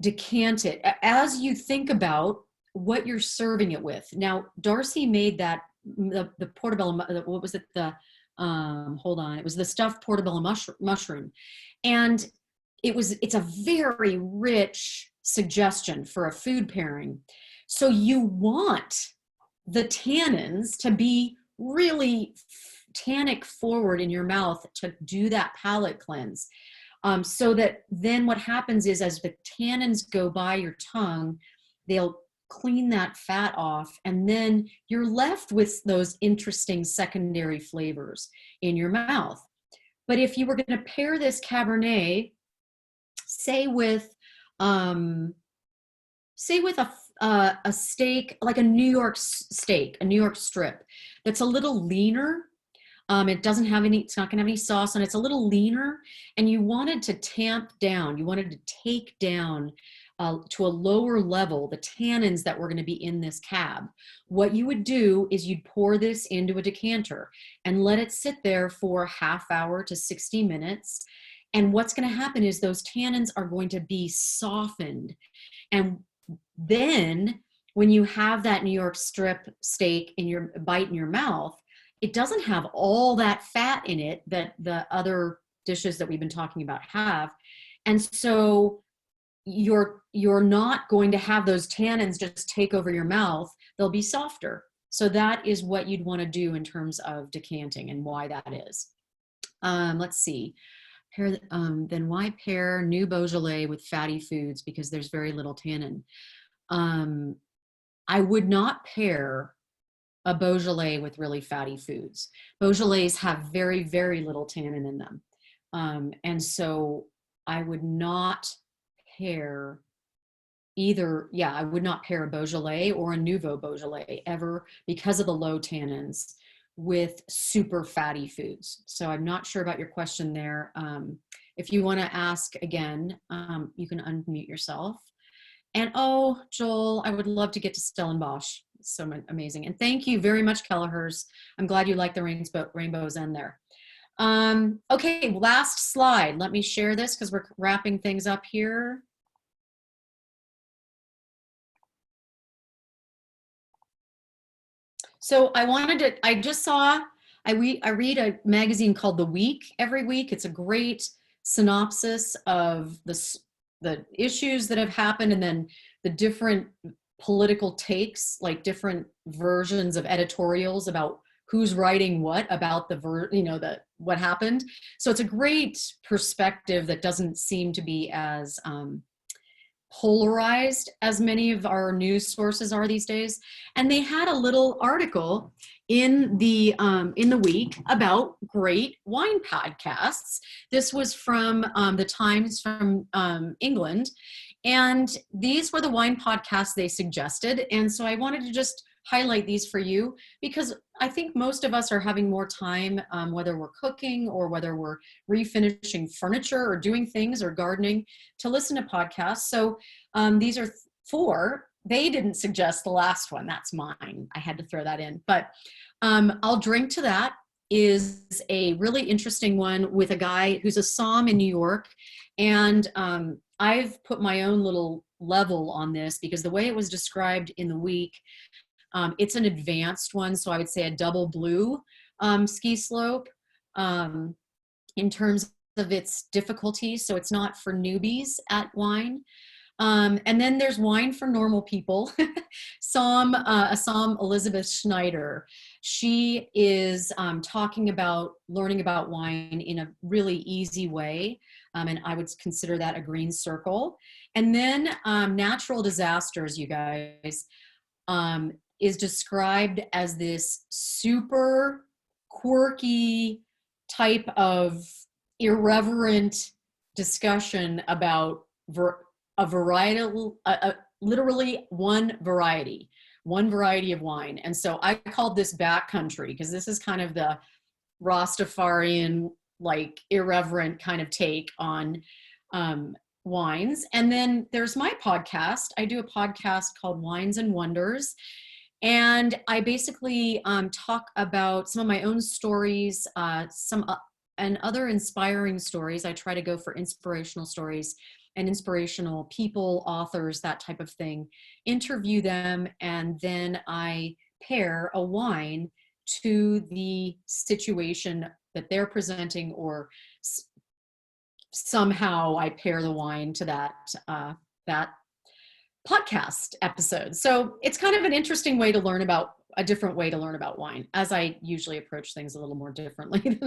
decant it, as you think about what you're serving it with. Now, Darcy made that, the portobello, what was it? Hold on. It was the stuffed portobello mushroom. And it's a very rich suggestion for a food pairing. So you want the tannins to be really tannic forward in your mouth to do that palate cleanse. So that then what happens is, as the tannins go by your tongue, they'll clean that fat off, and then you're left with those interesting secondary flavors in your mouth. But if you were going to pair this Cabernet, say with a steak, like a New York steak, a New York strip, that's a little leaner. It's not going to have any sauce, and it's a little leaner, and you wanted to tamp down, you wanted to take down to a lower level the tannins that were going to be in this cab. What you would do is you'd pour this into a decanter and let it sit there for half hour to 60 minutes. And what's going to happen is those tannins are going to be softened. And then when you have that New York strip steak in your bite in your mouth, it doesn't have all that fat in it that the other dishes that we've been talking about have. And so you're not going to have those tannins just take over your mouth. They'll be softer. So that is what you'd want to do in terms of decanting, and why that is. Let's see. Then why pair new Beaujolais with fatty foods? Because there's very little tannin. I would not pair a Beaujolais with really fatty foods. Beaujolais have very, very little tannin in them. And so I would not pair I would not pair a Beaujolais or a Nouveau Beaujolais ever, because of the low tannins, with super fatty foods. So I'm not sure about your question there. If you want to ask again, you can unmute yourself. And oh, Joel, I would love to get to Stellenbosch. It's so amazing. And thank you very much, Kelleher's. I'm glad you like the Rainbow's End there. Okay, last slide. Let me share this because we're wrapping things up here. So I just saw, I read a magazine called The Week every week. It's a great synopsis of the issues that have happened and then the different political takes, like different versions of editorials about who's writing what about what happened. So it's a great perspective that doesn't seem to be as polarized as many of our news sources are these days. And they had a little article in the week about great wine podcasts. This was from the Times from England, and these were the wine podcasts they suggested. And so I wanted to just highlight these for you because I think most of us are having more time, whether we're cooking or whether we're refinishing furniture or doing things or gardening, to listen to podcasts. So these are 4. They didn't suggest the last one. That's mine. I had to throw that in. But I'll Drink to That is a really interesting one with a guy who's a Somm in New York. And I've put my own little level on this because the way it was described in the week, it's an advanced one. So I would say a double blue ski slope in terms of its difficulty. So it's not for newbies at wine. And then there's Wine for Normal People. Somm Elizabeth Schneider. She is talking about learning about wine in a really easy way. And I would consider that a green circle. And then Natural Disasters, you guys, is described as this super quirky type of irreverent discussion about literally one variety of wine. And so I called this backcountry because this is kind of the Rastafarian, like irreverent kind of take on wines. And then there's my podcast. I do a podcast called Wines and Wonders. And I basically talk about some of my own stories, and other inspiring stories. I try to go for inspirational stories and inspirational people, authors, that type of thing, interview them, and then I pair a wine to the situation that they're presenting, or somehow I pair the wine to that podcast episode. So it's kind of an interesting way to learn about, a different way to learn about wine, as I usually approach things a little more differently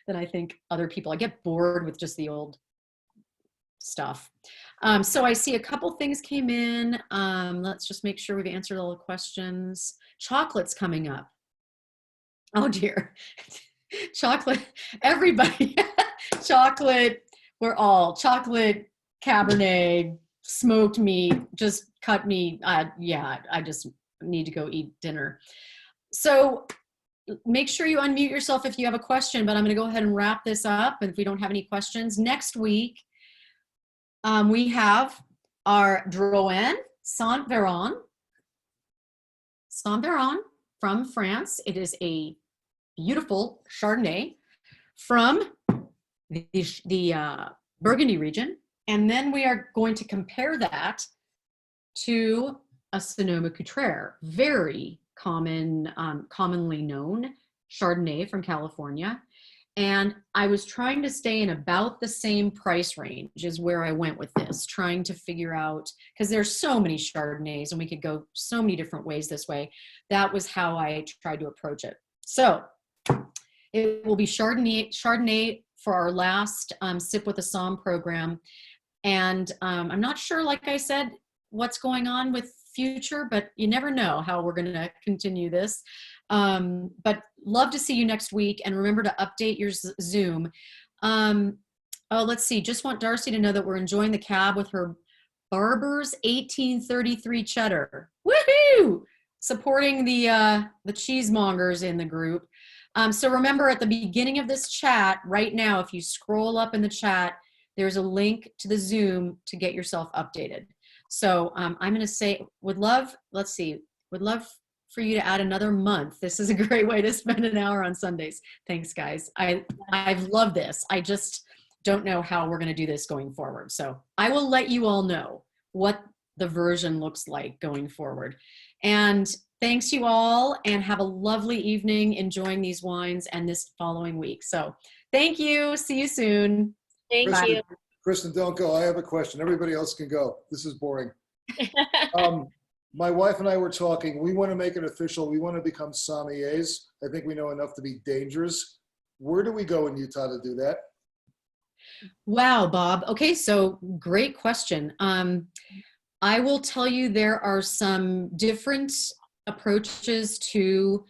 than I think other people. I get bored with just the old stuff. So I see a couple things came in. Let's just make sure we've answered all the questions. Chocolate's coming up. Oh dear. Chocolate, everybody. Chocolate, we're all chocolate, Cabernet, smoked meat, just cut meat. Yeah, I just need to go eat dinner. So make sure you unmute yourself if you have a question, but I'm going to go ahead and wrap this up. And if we don't have any questions, next week, we have our Drouhin Saint-Véran from France. It is a beautiful Chardonnay from the Burgundy region. And then we are going to compare that to a Sonoma-Cutrer, very commonly known Chardonnay from California. And I was trying to stay in about the same price range is where I went with this, trying to figure out, because there's so many Chardonnays and we could go so many different ways this way. That was how I tried to approach it. So it will be Chardonnay for our last Sip with a Somm program. And I'm not sure, like I said, what's going on with future, but you never know how we're going to continue this. But love to see you next week, and remember to update your Zoom. Let's see, just want Darcy to know that we're enjoying the cab with her Barber's 1833 cheddar. Woohoo! Supporting the cheesemongers in the group. So remember, at the beginning of this chat right now, if you scroll up in the chat, there's a link to the Zoom to get yourself updated. So I'm going to say, would love for you to add another month. This is a great way to spend an hour on Sundays. Thanks, guys. I've loved this. I just don't know how we're going to do this going forward. So I will let you all know what the version looks like going forward. And Thanks you all, and have a lovely evening enjoying these wines and this following week. So thank you. See you soon. Thank Kristen, you. Kristen, don't go. I have a question. Everybody else can go. This is boring. My wife and I were talking. We want to make it official. We want to become sommeliers. I think we know enough to be dangerous. Where do we go in Utah to do that? Wow, Bob. Okay, so great question. I will tell you there are some different approaches to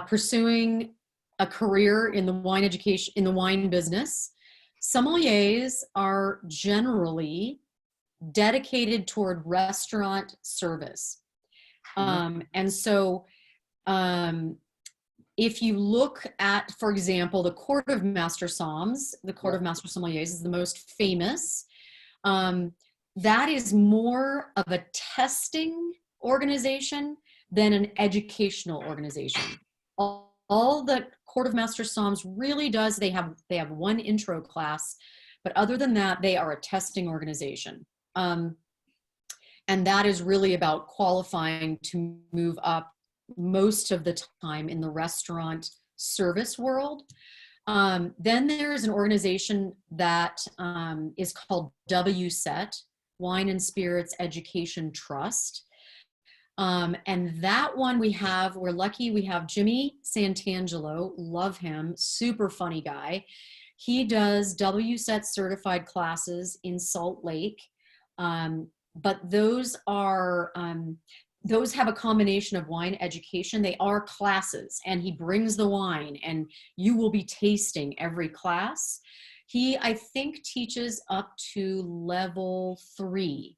pursuing a career in the wine education, in the wine business. Sommeliers are generally dedicated toward restaurant service. And so if you look at, for example, the Court of Master Somms, the Court of Master Sommeliers is the most famous. That is more of a testing organization than an educational organization. All the Court of Master Somms really does, they have one intro class, but other than that, they are a testing organization. And that is really about qualifying to move up most of the time in the restaurant service world. Then there is an organization that is called WSET, Wine and Spirits Education Trust. And that one we're lucky we have Jimmy Santangelo, love him, super funny guy. He does WSET certified classes in Salt Lake. But those have a combination of wine education. They are classes, and he brings the wine and you will be tasting every class. He, I think, teaches up to level 3.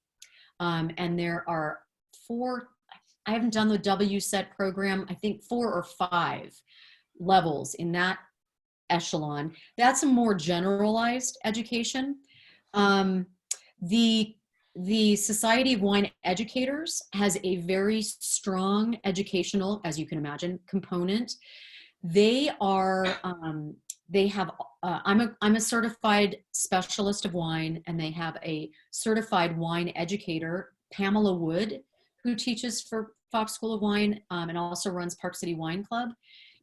And there are 4, I haven't done the WSET program, I think 4 or 5 levels in that echelon. That's a more generalized education. The Society of Wine Educators has a very strong educational, as you can imagine, component. They are, I'm a certified specialist of wine, and they have a certified wine educator, Pamela Wood, who teaches for Fox School of Wine and also runs Park City Wine Club,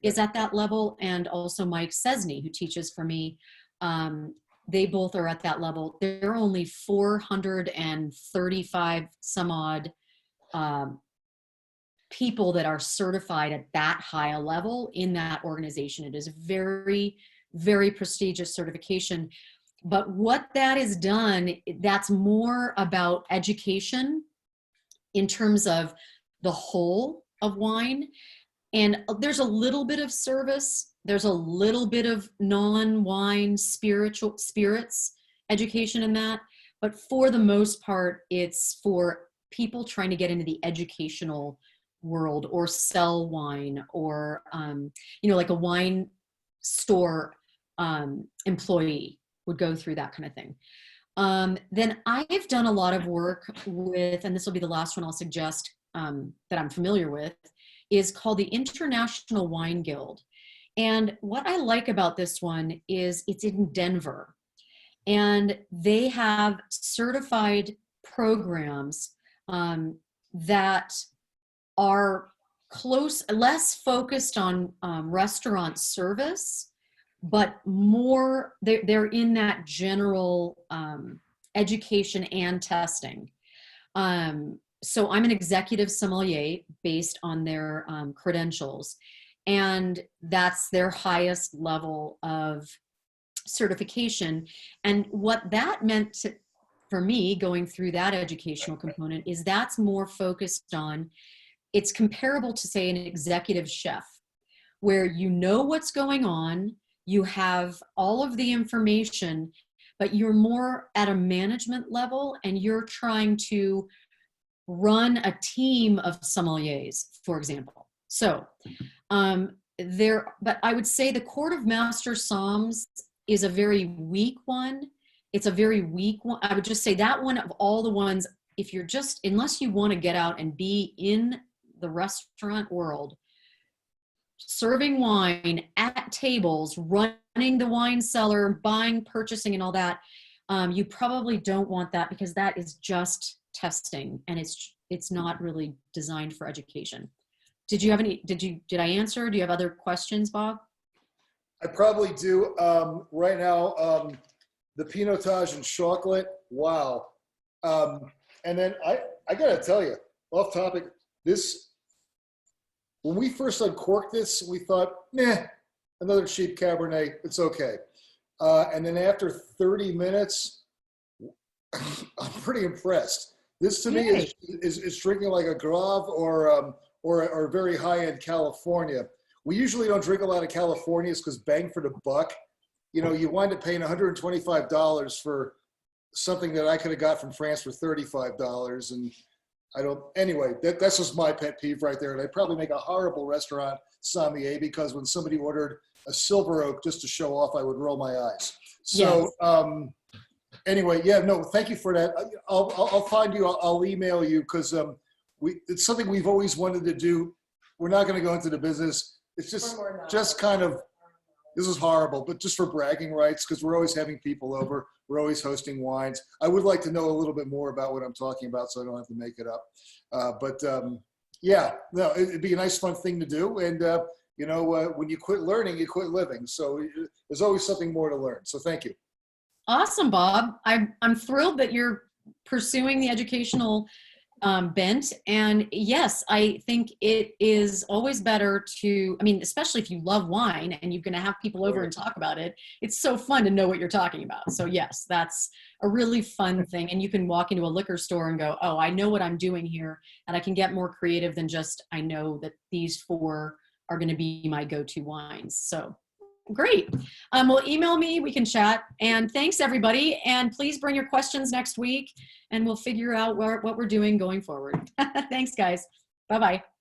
is at that level, and also Mike Cesney, who teaches for me. They both are at that level. There are only 435 some odd people that are certified at that high a level in that organization. It is very, very prestigious certification. But what that is done, that's more about education in terms of the whole of wine. And there's a little bit of service. There's a little bit of non-wine spirits education in that. But for the most part, it's for people trying to get into the educational world or sell wine or, like a wine store employee would go through that kind of thing. Then I've done a lot of work with, and this will be the last one I'll suggest that I'm familiar with, is called the International Wine Guild. And what I like about this one is it's in Denver, and they have certified programs that are less focused on restaurant service, but more, they're in that general education and testing. So I'm an executive sommelier based on their credentials, and that's their highest level of certification. And what that meant for me going through that educational component is that's more focused on, it's comparable to, say, an executive chef, where you know what's going on, you have all of the information, but you're more at a management level and you're trying to run a team of sommeliers, for example. So but I would say the Court of Master Somms is a very weak one. It's a very weak one. I would just say that one of all the ones, if you're just, unless you want to get out and be in the restaurant world, serving wine at tables, running the wine cellar, buying, purchasing, and all that, you probably don't want that, because that is just testing and it's not really designed for education. Did you have any, did I answer? Do you have other questions, Bob? I probably do. Right now, the Pinotage and chocolate, wow. And then I gotta tell you, off topic, when we first uncorked this, we thought, meh, another cheap Cabernet, it's okay. And then after 30 minutes, I'm pretty impressed. This to me is drinking like a Grave or very high-end California. We usually don't drink a lot of Californias because bang for the buck. You know, you wind up paying $125 for something that I could have got from France for $35. And I don't, anyway, that's just my pet peeve right there. And I'd probably make a horrible restaurant sommelier because when somebody ordered a Silver Oak just to show off, I would roll my eyes. So anyway, yeah, no, thank you for that. I'll find you, I'll email you because it's something we've always wanted to do. We're not going to go into the business. It's just kind of, this is horrible, but just for bragging rights, because we're always having people over. We're always hosting wines. I would like to know a little bit more about what I'm talking about so I don't have to make it up. Yeah, no, it'd be a nice, fun thing to do. And, you know, when you quit learning, you quit living. So there's always something more to learn. So thank you. Awesome, Bob. I'm thrilled that you're pursuing the educational bent. And yes, I think it is always better to, I mean, especially if you love wine and you're going to have people over and talk about it, it's so fun to know what you're talking about. So yes, that's a really fun thing. And you can walk into a liquor store and go, oh, I know what I'm doing here. And I can get more creative than just, I know that these 4 are going to be my go-to wines. So great. Well, email me, we can chat. And thanks everybody. And please bring your questions next week and we'll figure out what we're doing going forward. Thanks guys. Bye-bye.